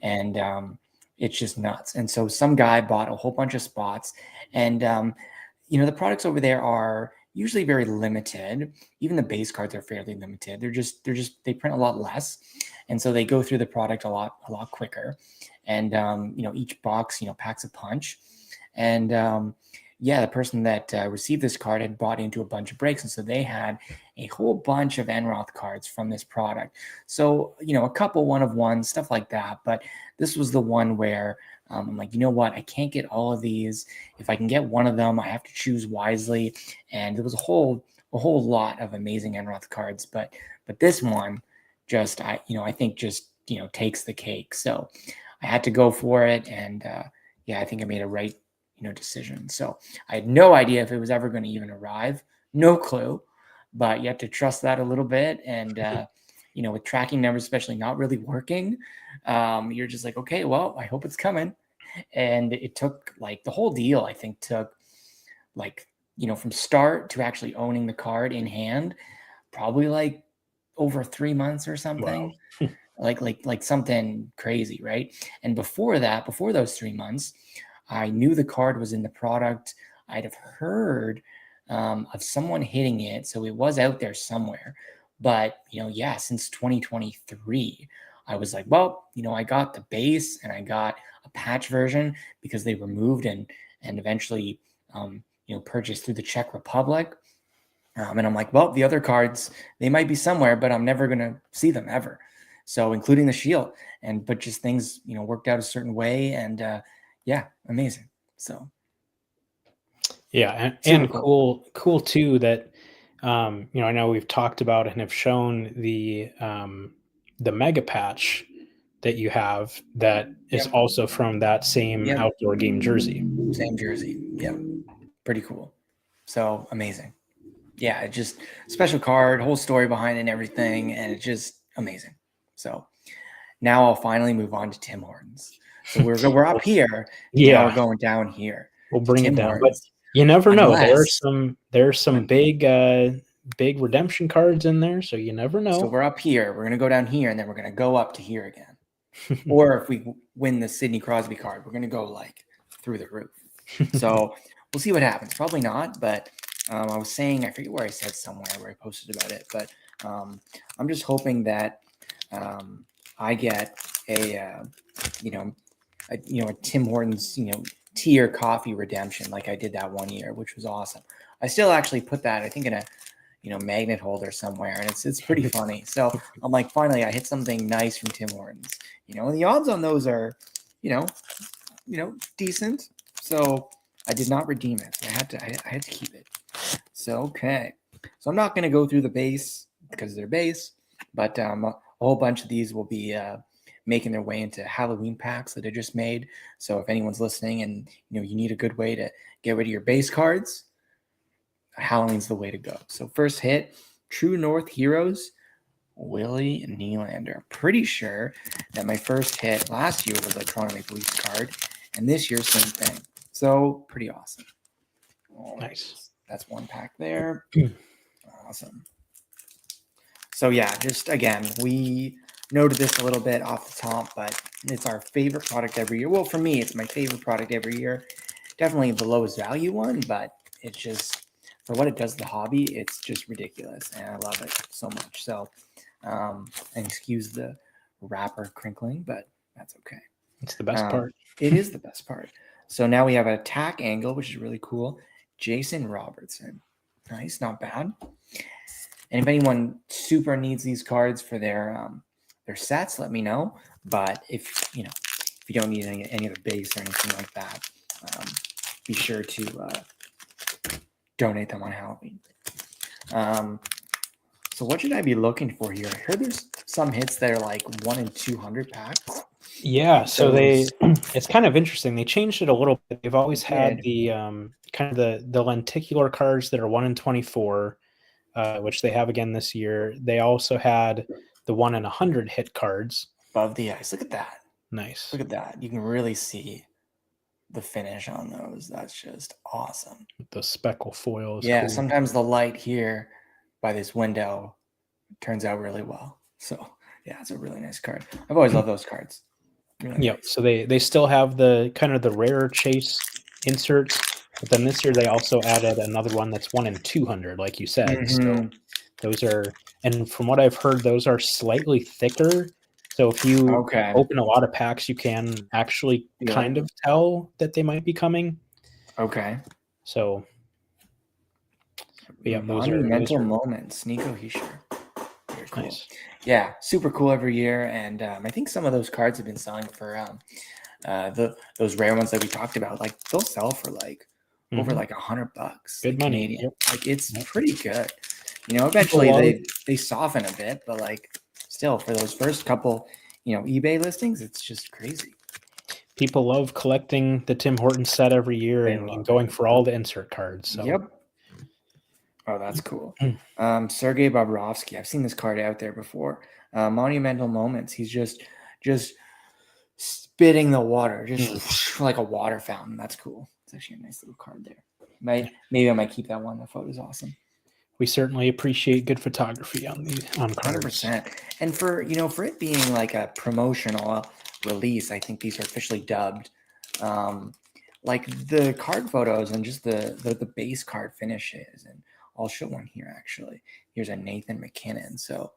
[SPEAKER 2] And it's just nuts. And so some guy bought a whole bunch of spots, and the products over there are usually very limited. Even the base cards are fairly limited. They print a lot less, and so they go through the product a lot quicker. And each box packs a punch. And the person that received this card had bought into a bunch of breaks, and so they had a whole bunch of Enroth cards from this product. So a couple one of one, stuff like that. But this was the one where I'm like, you know what? I can't get all of these. If I can get one of them, I have to choose wisely. And there was a whole lot of amazing Enroth cards, but this one just I think just takes the cake. So I had to go for it, and I think I made a right decision. So I had no idea if it was ever going to even arrive, no clue, but you have to trust that a little bit. And with tracking numbers especially not really working, you're just like, okay, well, I hope it's coming. And it took, like, the whole deal, I think, took, like, from start to actually owning the card in hand, probably like over 3 months or something.
[SPEAKER 1] Wow.
[SPEAKER 2] like something crazy, right? And before those 3 months, I knew the card was in the product. I'd have heard of someone hitting it, so it was out there somewhere. But since 2023, I was like, well, I got the base and I got a patch version, because they removed and eventually purchased through the Czech Republic. And I'm like, well, the other cards, they might be somewhere, but I'm never gonna see them ever. So including the shield, but just things worked out a certain way, and amazing. So
[SPEAKER 1] and cool too that I know we've talked about and have shown the mega patch that you have that is
[SPEAKER 2] Yep.
[SPEAKER 1] also from that same
[SPEAKER 2] Yep.
[SPEAKER 1] outdoor game jersey.
[SPEAKER 2] Same jersey. Yep. Pretty cool. So amazing. yeah, it just special card, whole story behind it and everything, and it's just amazing. So now I'll finally move on to Tim Hortons. So we're up here. Now we're
[SPEAKER 1] Yeah,
[SPEAKER 2] going down here
[SPEAKER 1] we'll
[SPEAKER 2] to
[SPEAKER 1] bring it
[SPEAKER 2] Tim
[SPEAKER 1] down. But
[SPEAKER 2] Hortons.
[SPEAKER 1] you never know.
[SPEAKER 2] Unless
[SPEAKER 1] There's some
[SPEAKER 2] when,
[SPEAKER 1] big redemption cards in there, so you never
[SPEAKER 2] so
[SPEAKER 1] know.
[SPEAKER 2] we're up here. We're gonna go down here, and then we're gonna go up to here again. Or if we win the Sidney Crosby card, we're gonna go like through the roof. So we'll see what happens. Probably not, but I was saying, I forget where I said somewhere where I posted about it, but I'm just hoping that I get a a Tim Hortons tea or coffee redemption like I did that one year, which was awesome. I still actually put that I think in a magnet holder somewhere, and it's pretty funny. So I'm like, finally, I hit something nice from Tim Hortons. And the odds on those are, decent. So I did not redeem it. I had to keep it. So okay. So I'm not going to go through the base because they're base, but a whole bunch of these will be making their way into Halloween packs that I just made. So if anyone's listening and you need a good way to get rid of your base cards, Halloween's the way to go. So first hit, True North Heroes, Willie Nylander. I'm pretty sure that my first hit last year was a Toronto Maple Leafs card, and this year, same thing. So pretty awesome. All right.
[SPEAKER 1] Nice.
[SPEAKER 2] That's one pack there. Awesome. So yeah, just again, we noted this a little bit off the top, but it's our favorite product every year. Well, for me, it's my favorite product every year. Definitely the lowest value one, but it's just for what it does to the hobby, it's just ridiculous, and I love it so much. So, and excuse the wrapper crinkling, but that's okay.
[SPEAKER 1] It's the best part.
[SPEAKER 2] It is the best part. So now we have an attack angle, which is really cool. Jason Robertson. Nice, not bad. And if anyone super needs these cards for their sets, let me know. But if you don't need any of the base or anything like that, be sure to donate them on Halloween. So what should I be looking for here? I heard there's some hits that are like 1 in 200 packs.
[SPEAKER 1] Yeah, so it's kind of interesting. They changed it a little bit. They've always had the kind of the lenticular cards that are 1 in 24, which they have again this year. They also had the 1 in 100 hit cards.
[SPEAKER 2] Above the ice. Look at that.
[SPEAKER 1] Nice.
[SPEAKER 2] Look at that. You can really see the finish on those. That's just awesome.
[SPEAKER 1] The speckle foil is
[SPEAKER 2] cool. Sometimes the light here by this window turns out really well. So yeah, it's a really nice card. I've always loved those cards.
[SPEAKER 1] Really nice. So they still have the kind of the rare chase inserts, but then this year they also added another one that's 1 in 200, like you said. So those are, and from what I've heard, those are slightly thicker. So if you open a lot of packs, you can actually kind of tell that they might be coming.
[SPEAKER 2] Okay.
[SPEAKER 1] So yeah,
[SPEAKER 2] Monumental moments. Nico Hischier. Very cool.
[SPEAKER 1] Nice.
[SPEAKER 2] Yeah, super cool every year, and I think some of those cards have been selling for those rare ones that we talked about. Like they'll sell for like over like $100.
[SPEAKER 1] Good money.
[SPEAKER 2] Canadian. Yep. Like it's pretty good. Eventually they soften a bit, but like still for those first couple, eBay listings, it's just crazy.
[SPEAKER 1] People love collecting the Tim Horton set every year and going for all the insert cards. So.
[SPEAKER 2] Yep. Oh, that's cool. Sergei Bobrovsky. I've seen this card out there before. Monumental moments. He's just spitting the water, just like a water fountain. That's cool. It's actually a nice little card there. Maybe I might keep that one. That photo's awesome.
[SPEAKER 1] We certainly appreciate good photography on cards.
[SPEAKER 2] 100%. And for it being like a promotional release, I think these are officially dubbed. Like the card photos and just the base card finishes, and I'll show one here actually. Here's a Nathan McKenna. So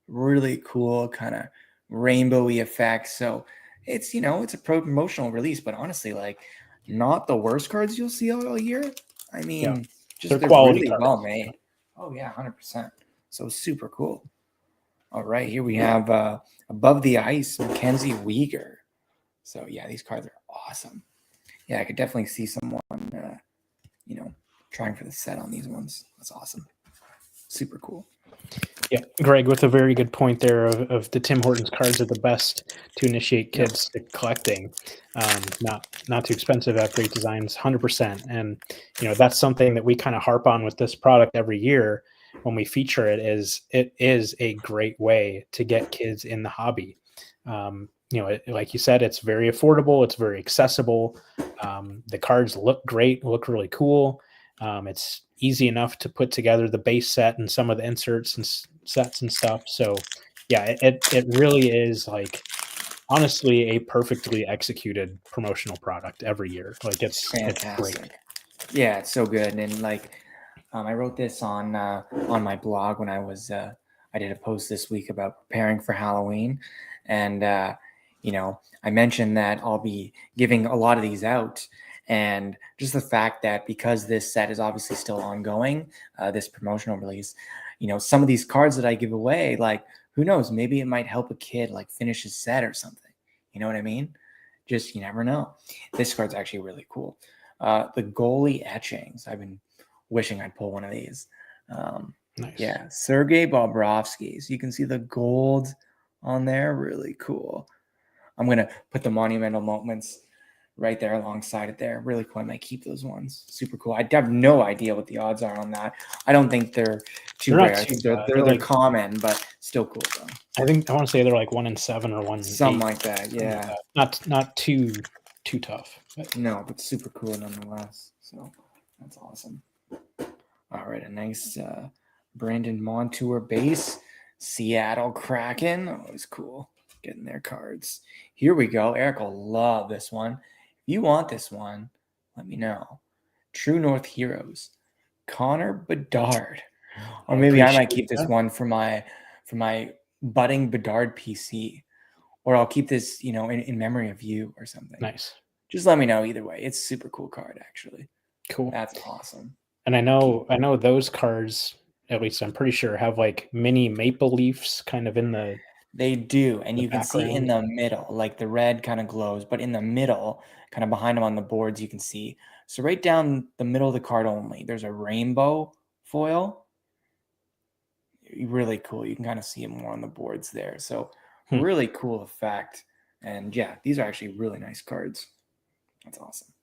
[SPEAKER 2] really cool kind of rainbowy effect. So it's it's a promotional release, but honestly, like not the worst cards you'll see all year. I mean, they're quality really cards. Well made. Oh yeah, 100%. So super cool. All right, here we have Above the Ice, Mackenzie Weegar. So yeah, these cards are awesome. Yeah, I could definitely see someone, trying for the set on these ones. That's awesome. Super cool.
[SPEAKER 1] Yeah, Greg, with a very good point there of the Tim Hortons cards are the best to initiate
[SPEAKER 2] Yep.
[SPEAKER 1] kids to collecting. Not too expensive, have great designs, 100%. And that's something that we kind of harp on with this product every year when we feature it. It is a great way to get kids in the hobby. Like you said, it's very affordable, it's very accessible. The cards look great, look really cool. It's easy enough to put together the base set and some of the inserts and sets and stuff. So yeah, it really is like honestly a perfectly executed promotional product every year. Like it's great.
[SPEAKER 2] Fantastic. Yeah, it's so good. And like, I wrote this on my blog when I did a post this week about preparing for Halloween, and I mentioned that I'll be giving a lot of these out, and just the fact that because this set is obviously still ongoing, this promotional release, some of these cards that I give away, like who knows, maybe it might help a kid like finish his set or something. You know what I mean? Just you never know. This card's actually really cool. The goalie etchings. I've been wishing I'd pull one of these.
[SPEAKER 1] Nice.
[SPEAKER 2] Yeah, Sergei Bobrovsky. So you can see the gold on there. Really cool. I'm going to put the monumental moments right there alongside it there. Really cool. I might keep those ones. Super cool. I have no idea what the odds are on that. I don't think they're too
[SPEAKER 1] They're
[SPEAKER 2] rare.
[SPEAKER 1] not
[SPEAKER 2] I
[SPEAKER 1] too
[SPEAKER 2] think
[SPEAKER 1] bad.
[SPEAKER 2] they're common, but still cool though.
[SPEAKER 1] I want to say they're like 1 in 7 or 1 in
[SPEAKER 2] Something
[SPEAKER 1] 8.
[SPEAKER 2] like that. Yeah.
[SPEAKER 1] Not too tough. But.
[SPEAKER 2] No, but super cool nonetheless. So that's awesome. All right, a nice Brandon Montour base. Seattle Kraken. Always cool. Getting their cards. Here we go. Eric will love this one. If you want this one, let me know. True North Heroes. Connor Bedard. Or maybe I might keep this one for my budding Bedard PC. Or I'll keep this, in memory of you or something.
[SPEAKER 1] Nice.
[SPEAKER 2] Just let me know either way. It's a super cool card, actually.
[SPEAKER 1] Cool.
[SPEAKER 2] That's awesome.
[SPEAKER 1] And I know those cards, at least I'm pretty sure, have like mini maple leafs kind of in the.
[SPEAKER 2] They do, and
[SPEAKER 1] the
[SPEAKER 2] you can see in the middle, like the red kind of glows, but in the middle, kind of behind them on the boards, you can see. So right down the middle of the card only, there's a rainbow foil. Really cool. You can kind of see it more on the boards there. So really cool effect. And yeah, these are actually really nice cards. That's awesome.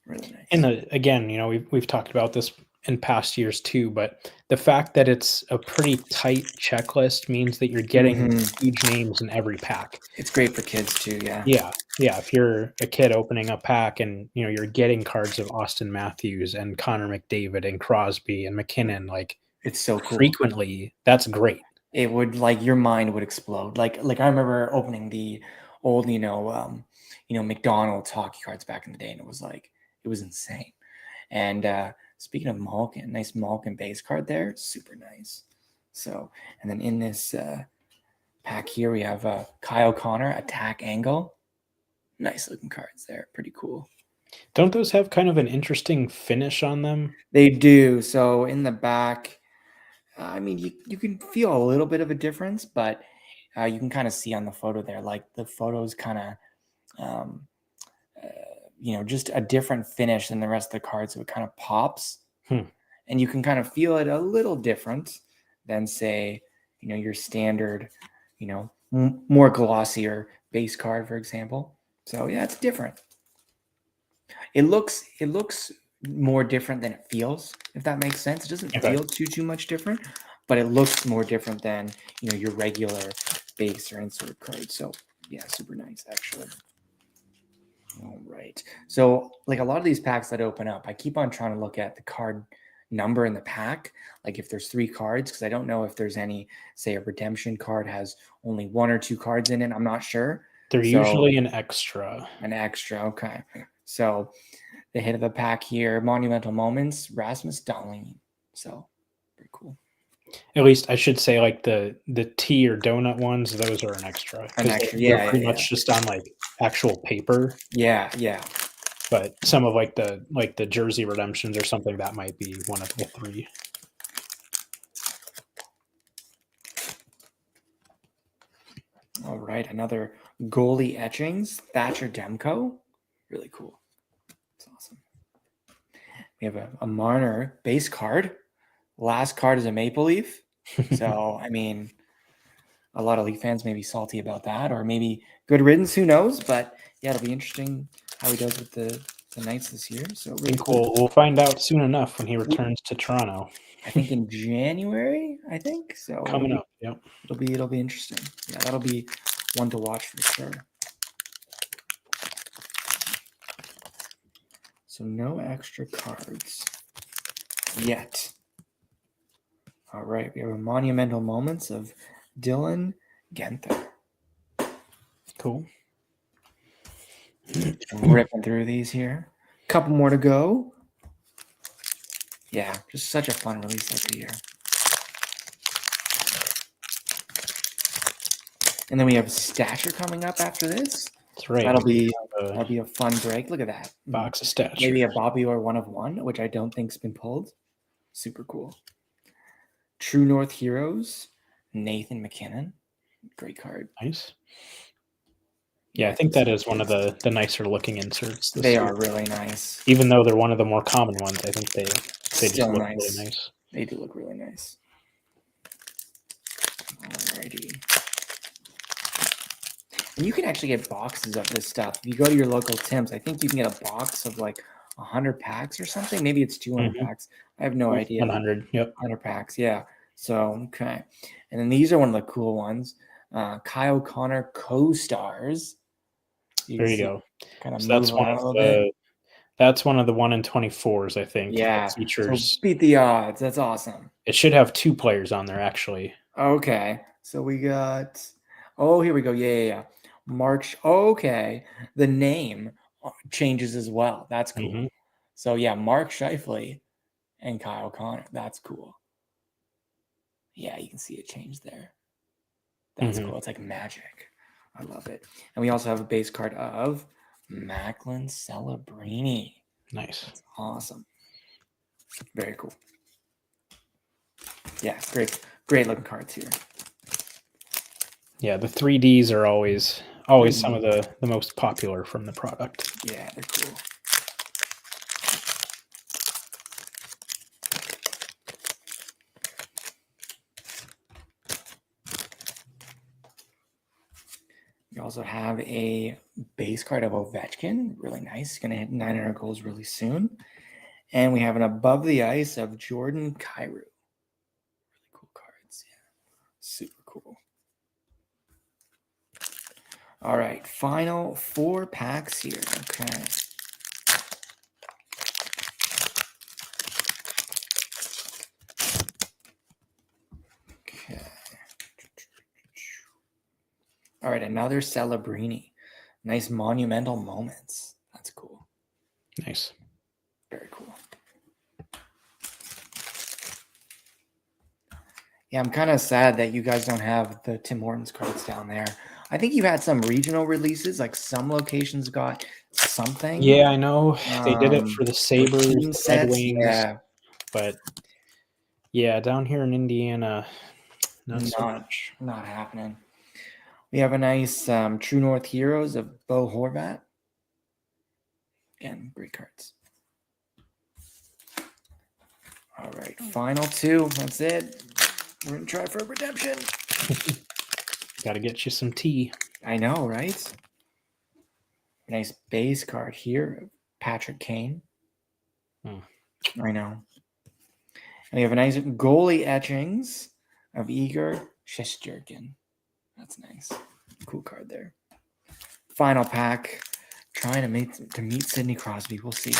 [SPEAKER 2] Really nice.
[SPEAKER 1] And again, we've talked about this in past years too, but the fact that it's a pretty tight checklist means that you're getting huge names in every pack.
[SPEAKER 2] It's great for kids too. Yeah.
[SPEAKER 1] Yeah. If you're a kid opening a pack and you're getting cards of Austin Matthews and Connor McDavid and Crosby and McKinnon, like
[SPEAKER 2] it's so cool.
[SPEAKER 1] Frequently, that's great.
[SPEAKER 2] It would your mind would explode. Like I remember opening the old, McDonald's hockey cards back in the day, and it was insane. And speaking of Malkin, nice Malkin base card there, super nice. So, and then in this pack here, we have Kyle Connor attack angle. Nice looking cards there, pretty cool.
[SPEAKER 1] Don't those have kind of an interesting finish on them?
[SPEAKER 2] They do. So in the back, I mean, you can feel a little bit of a difference, but you can kind of see on the photo there, like the photo's kind of, just a different finish than the rest of the cards. So it kind of pops, and you can kind of feel it a little different than, say, your standard, more glossier base card, for example. So yeah, it's different. It looks more different than it feels, if that makes sense. It doesn't feel too much different, but it looks more different than your regular base or insert card. So yeah, super nice actually. All right. So like a lot of these packs that open up, I keep on trying to look at the card number in the pack, like if there's 3 cards, because I don't know if there's any, say a redemption card has only 1 or 2 cards in it. I'm not sure.
[SPEAKER 1] They're usually an extra.
[SPEAKER 2] An extra, okay. So the hit of the pack here, Monumental Moments, Rasmus Dahlin. So pretty cool.
[SPEAKER 1] At least I should say, like the tea or donut ones, those are an extra.
[SPEAKER 2] An extra,
[SPEAKER 1] they're pretty much just on like actual paper.
[SPEAKER 2] Yeah.
[SPEAKER 1] But some of like the jersey redemptions or something, that might be one of the 3.
[SPEAKER 2] All right, another goalie etchings, Thatcher Demko. Really cool. It's awesome. We have a Marner base card. Last card is a Maple Leaf. So, I mean, a lot of Leaf fans may be salty about that, or maybe good riddance, who knows? But yeah, it'll be interesting how he does with the Knights this year. So
[SPEAKER 1] I
[SPEAKER 2] really
[SPEAKER 1] think
[SPEAKER 2] cool.
[SPEAKER 1] we'll find out soon enough when he returns to Toronto.
[SPEAKER 2] I think in January, I think. So
[SPEAKER 1] Coming up. Yep.
[SPEAKER 2] it'll be interesting. Yeah, that'll be one to watch for sure. So no extra cards yet. All right, we have a monumental moments of Dylan Genther.
[SPEAKER 1] Cool.
[SPEAKER 2] Ripping through these here. Couple more to go. Yeah, just such a fun release every year. And then we have Stature coming up after this.
[SPEAKER 1] That's right.
[SPEAKER 2] That'll be a fun break. Look at that.
[SPEAKER 1] Box of Stature.
[SPEAKER 2] Maybe a Bobby Orr 1 of 1, which I don't think's been pulled. Super cool. True North Heroes, Nathan McKenna. Great card.
[SPEAKER 1] Nice. Yeah, I think that is one of the nicer looking inserts.
[SPEAKER 2] They
[SPEAKER 1] year.
[SPEAKER 2] are really nice.
[SPEAKER 1] Even though they're one of the more common ones, I think they just look
[SPEAKER 2] nice.
[SPEAKER 1] really nice.
[SPEAKER 2] They do look really nice. Alrighty. And you can actually get boxes of this stuff. If you go to your local Tim's, I think you can get a box of like 100 packs or something. Maybe it's 200 packs. I have no idea.
[SPEAKER 1] 100, yep.
[SPEAKER 2] 100 packs, yeah. So, okay. And then these are one of the cool ones. Kyle Connor co-stars.
[SPEAKER 1] There you go.
[SPEAKER 2] Kind of
[SPEAKER 1] so that's one of the 1 in 24s, I think.
[SPEAKER 2] Yeah.
[SPEAKER 1] Features.
[SPEAKER 2] So beat the odds. That's awesome.
[SPEAKER 1] It should have 2 players on there, actually.
[SPEAKER 2] Okay. So we got. Oh, here we go. Yeah. March. Okay. The name changes as well. That's cool.
[SPEAKER 1] Mm-hmm.
[SPEAKER 2] So yeah, Mark Scheifele and Kyle Connor. That's cool. Yeah, you can see it change there. That's cool. It's like magic. I love it. And we also have a base card of Macklin Celebrini.
[SPEAKER 1] Nice.
[SPEAKER 2] That's awesome. Very cool. Yeah, great looking cards here.
[SPEAKER 1] Yeah, the 3Ds are always some of the most popular from the product.
[SPEAKER 2] Yeah, they're cool. We also have a base card of Ovechkin. Really nice. Going to hit 900 goals really soon. And we have an above the ice of Jordan Kyrou. Really cool cards. Yeah. Super cool. All right. Final 4 packs here. Okay. All right, another Celebrini. Nice monumental moments. That's cool.
[SPEAKER 1] Nice.
[SPEAKER 2] Very cool. Yeah, I'm kind of sad that you guys don't have the Tim Hortons cards down there. I think you had some regional releases, like some locations got something.
[SPEAKER 1] Yeah, I know. They did it for the Sabres, the Red Wings.
[SPEAKER 2] Yeah.
[SPEAKER 1] But yeah, down here in Indiana, not so much.
[SPEAKER 2] Not happening. We have a nice True North Heroes of Bo Horvat. Again, great cards. All right, final 2. That's it. We're going to try for a redemption.
[SPEAKER 1] Got to get you some tea.
[SPEAKER 2] I know, right? Nice base card here. Patrick Kane. I know. And we have a nice goalie etchings of Igor Shesterkin. That's nice. Cool card there. Final pack. Trying to meet Sidney Crosby. We'll see.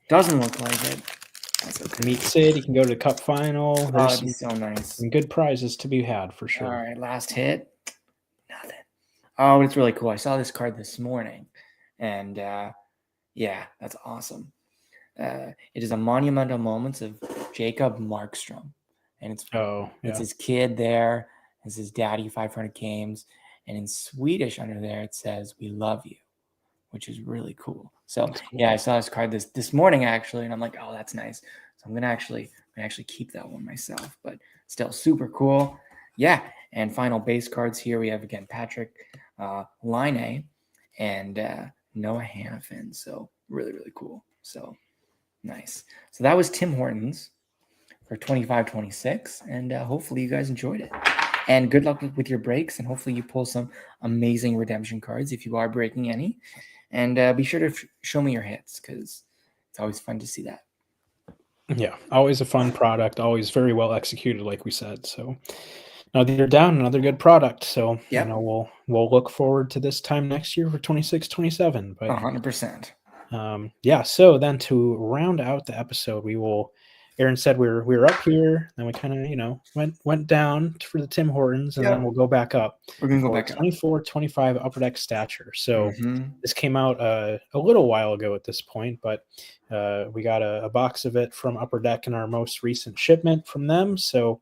[SPEAKER 2] Doesn't look like it. That's okay.
[SPEAKER 1] Meet Sid. You can go to the Cup final. There's
[SPEAKER 2] so nice.
[SPEAKER 1] Some good prizes to be had for sure.
[SPEAKER 2] All right, last hit. Nothing. Oh, it's really cool. I saw this card this morning, and yeah, that's awesome. It is a monumental moments of Jacob Markstrom, and it's his kid there. It's his daddy 500 games, and in Swedish under there it says "We love you," which is really cool. So cool. Yeah, I saw this card this morning actually, and I'm like, oh, that's nice. So I'm gonna actually keep that one myself, but still super cool. Yeah, and final base cards here we have again Patrick Laine and Noah Hannafin. So really cool. So nice. So that was Tim Hortons. for 25-26, and hopefully you guys enjoyed it. And good luck with your breaks, and hopefully you pull some amazing redemption cards if you are breaking any. And be sure to show me your hits, because it's always fun to see that.
[SPEAKER 1] Yeah, always a fun product, always very well executed, like we said. So another year down, another good product. So
[SPEAKER 2] Yep.
[SPEAKER 1] we'll look forward to this time next year for 26, 27. But
[SPEAKER 2] 100%.
[SPEAKER 1] yeah, so then to round out the episode, Aaron said we were up here, then we kind of, went down for the Tim Hortons, and then
[SPEAKER 2] Yep.
[SPEAKER 1] we'll go back up
[SPEAKER 2] We're going to go
[SPEAKER 1] for
[SPEAKER 2] back up.
[SPEAKER 1] 24, 25 Upper Deck Stature. So
[SPEAKER 2] Mhm.
[SPEAKER 1] this came out a little while ago at this point, but we got a box of it from Upper Deck in our most recent shipment from them. So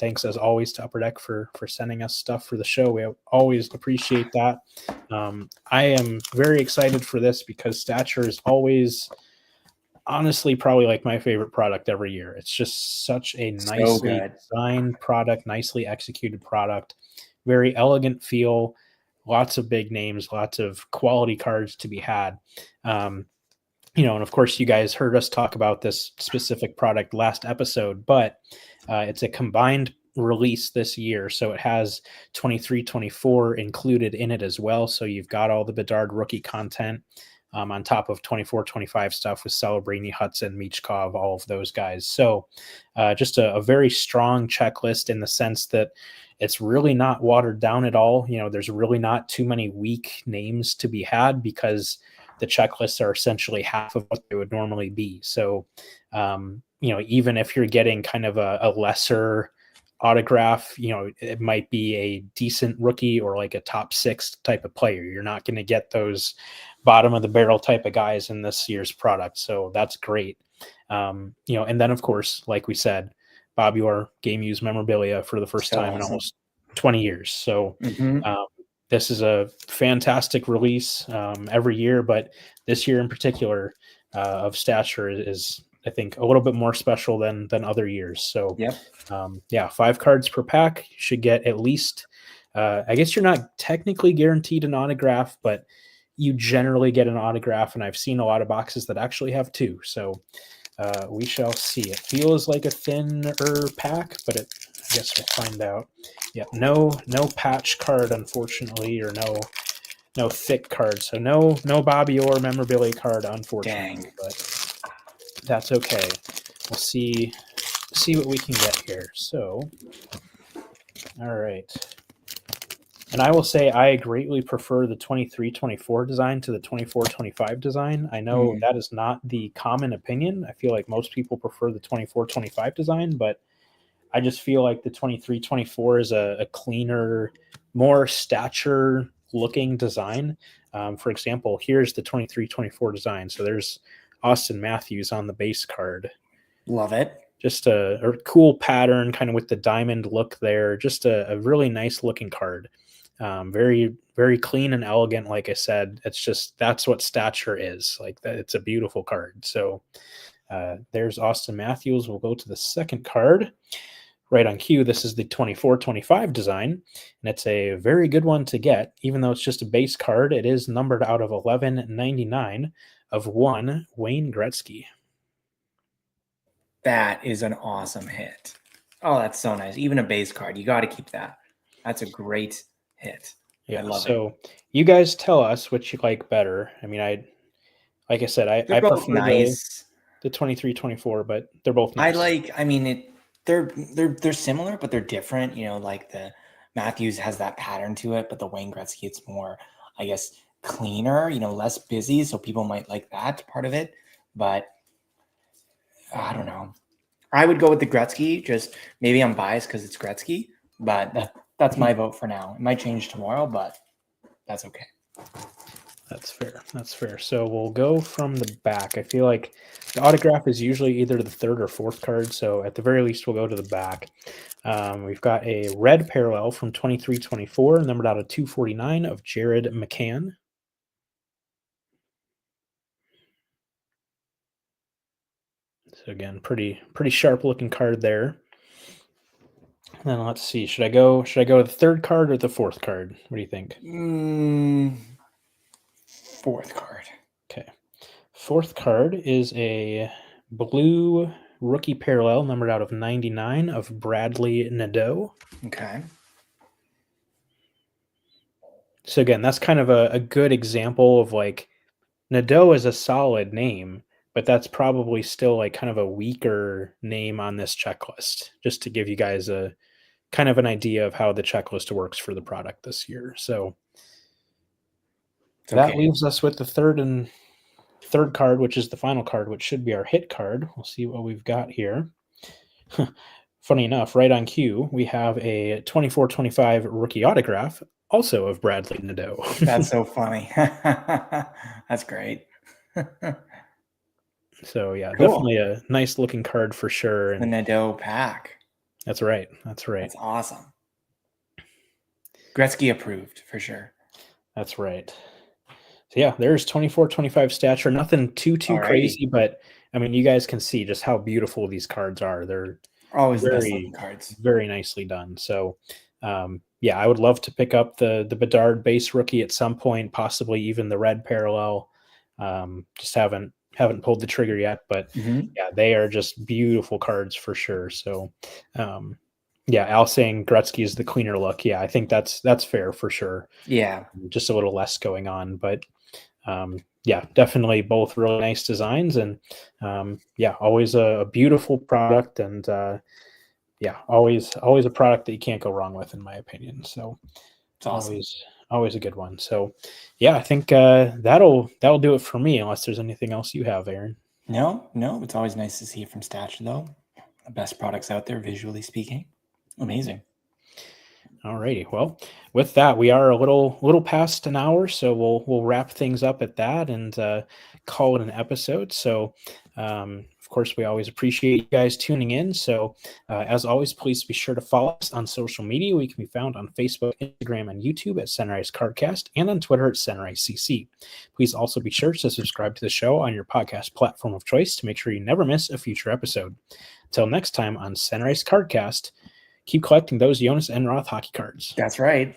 [SPEAKER 1] thanks as always to Upper Deck for sending us stuff for the show. We always appreciate that. I am very excited for this because Stature is always honestly probably like my favorite product every year. It's just such a nicely
[SPEAKER 2] good.
[SPEAKER 1] designed product, nicely executed product, very elegant feel, lots of big names, lots of quality cards to be had. And of course, you guys heard us talk about this specific product last episode, but it's a combined release this year. So it has 23, 24 included in it as well. So you've got all the Bedard rookie content on top of 24, 25 stuff with Celebrini, Hudson, Michkov, all of those guys. So just a very strong checklist in the sense that it's really not watered down at all. There's really not too many weak names to be had because the checklists are essentially half of what they would normally be. So, even if you're getting kind of a lesser autograph, it might be a decent rookie or like a top 6 type of player. You're not going to get those bottom of the barrel type of guys in this year's product. So that's great. And then of course, like we said, Bobby Orr game used memorabilia for the first time in almost 20 years. So, this is a fantastic release every year, but this year in particular of Stature is, I think, a little bit more special than other years. So,
[SPEAKER 2] Yep.
[SPEAKER 1] 5 cards per pack. You should get at least, I guess you're not technically guaranteed an autograph, but you generally get an autograph, and I've seen a lot of boxes that actually have 2. So we shall see. It feels like a thinner pack, but I guess we'll find out. Yeah, no patch card, unfortunately, or no thick card. So no Bobby Orr memorabilia card, unfortunately.
[SPEAKER 2] Dang.
[SPEAKER 1] But that's okay. We'll see what we can get here. So, all right. And I will say I greatly prefer the 23-24 design to the 24-25 design. I know that is not the common opinion. I feel like most people prefer the 24-25 design, but I just feel like the 23-24 is a cleaner, more stature looking design. For example, here's the 23-24 design. So there's Austin Matthews on the base card.
[SPEAKER 2] Love it.
[SPEAKER 1] Just a cool pattern, kind of with the diamond look there. Just a really nice looking card. Very, very clean and elegant. Like I said, that's what Stature is. Like that, it's a beautiful card. So there's Austin Matthews. We'll go to the second card. Right on cue, this is the 24-25 design, and it's a very good one to get. Even though it's just a base card, it is numbered out of 1199 of 1 Wayne Gretzky.
[SPEAKER 2] That is an awesome hit. Oh, that's so nice. Even a base card. You got to keep that. That's a great hit.
[SPEAKER 1] Yeah,
[SPEAKER 2] I love it.
[SPEAKER 1] so you guys tell us what you like better. I mean, like I said, I
[SPEAKER 2] both
[SPEAKER 1] prefer
[SPEAKER 2] nice.
[SPEAKER 1] the 23-24, but they're both nice.
[SPEAKER 2] They're similar, but they're different. Like the Matthews has that pattern to it, but the Wayne Gretzky, it's more, I guess, cleaner, less busy. So people might like that part of it. But I don't know. I would go with the Gretzky. Just maybe I'm biased because it's Gretzky, but that's my vote for now. It might change tomorrow, but that's okay.
[SPEAKER 1] That's fair. So we'll go from the back. I feel like the autograph is usually either the 3rd or 4th card. So at the very least, we'll go to the back. We've got a red parallel from 23-24, numbered out of 249 of Jared McCann. So again, pretty sharp looking card there. And then let's see. Should I go to the 3rd card or the 4th card? What do you think?
[SPEAKER 2] 4th card.
[SPEAKER 1] Okay. 4th card is a blue rookie parallel numbered out of 99 of Bradley Nadeau.
[SPEAKER 2] Okay.
[SPEAKER 1] So again, that's kind of a good example of like Nadeau is a solid name, but that's probably still like kind of a weaker name on this checklist, just to give you guys a kind of an idea of how the checklist works for the product this year. So that leaves us with the third card, which is the final card, which should be our hit card. We'll see what we've got here. Funny enough, right on cue, we have a 24-25 rookie autograph, also of Bradley Nadeau.
[SPEAKER 2] That's so funny. That's great.
[SPEAKER 1] So yeah,
[SPEAKER 2] Cool.
[SPEAKER 1] definitely a nice looking card for sure.
[SPEAKER 2] The
[SPEAKER 1] And
[SPEAKER 2] Nadeau pack.
[SPEAKER 1] that's right. That's right.
[SPEAKER 2] That's awesome. Gretzky approved for sure.
[SPEAKER 1] That's right. So yeah, there's 24-25 stature. Nothing too
[SPEAKER 2] Alrighty.
[SPEAKER 1] crazy, but I mean, you guys can see just how beautiful these cards are. They're
[SPEAKER 2] always the best looking cards.
[SPEAKER 1] Very nicely done. So yeah, I would love to pick up the Bedard base rookie at some point, possibly even the red parallel. Just haven't pulled the trigger yet, but yeah, they are just beautiful cards for sure. So yeah, Al saying Gretzky is the cleaner look. Yeah, I think that's fair for sure.
[SPEAKER 2] Yeah,
[SPEAKER 1] just a little less going on, but yeah, definitely both really nice designs, and yeah, always a beautiful product, and yeah, always a product that you can't go wrong with, in my opinion. So
[SPEAKER 2] it's awesome.
[SPEAKER 1] Always a good one. So yeah, I think that'll do it for me, unless there's anything else you have, Aaron.
[SPEAKER 2] No, it's always nice to see it from Stature, though. The best products out there, visually speaking. Amazing.
[SPEAKER 1] Alrighty. Well, with that, we are a little past an hour, so we'll wrap things up at that and call it an episode. So, of course, we always appreciate you guys tuning in. So, as always, please be sure to follow us on social media. We can be found on Facebook, Instagram, and YouTube at Sunrise Cardcast, and on Twitter at Sunrise CC. Please also be sure to subscribe to the show on your podcast platform of choice to make sure you never miss a future episode. Until next time on Sunrise Cardcast, keep collecting those Jonas and Roth hockey cards.
[SPEAKER 2] That's right.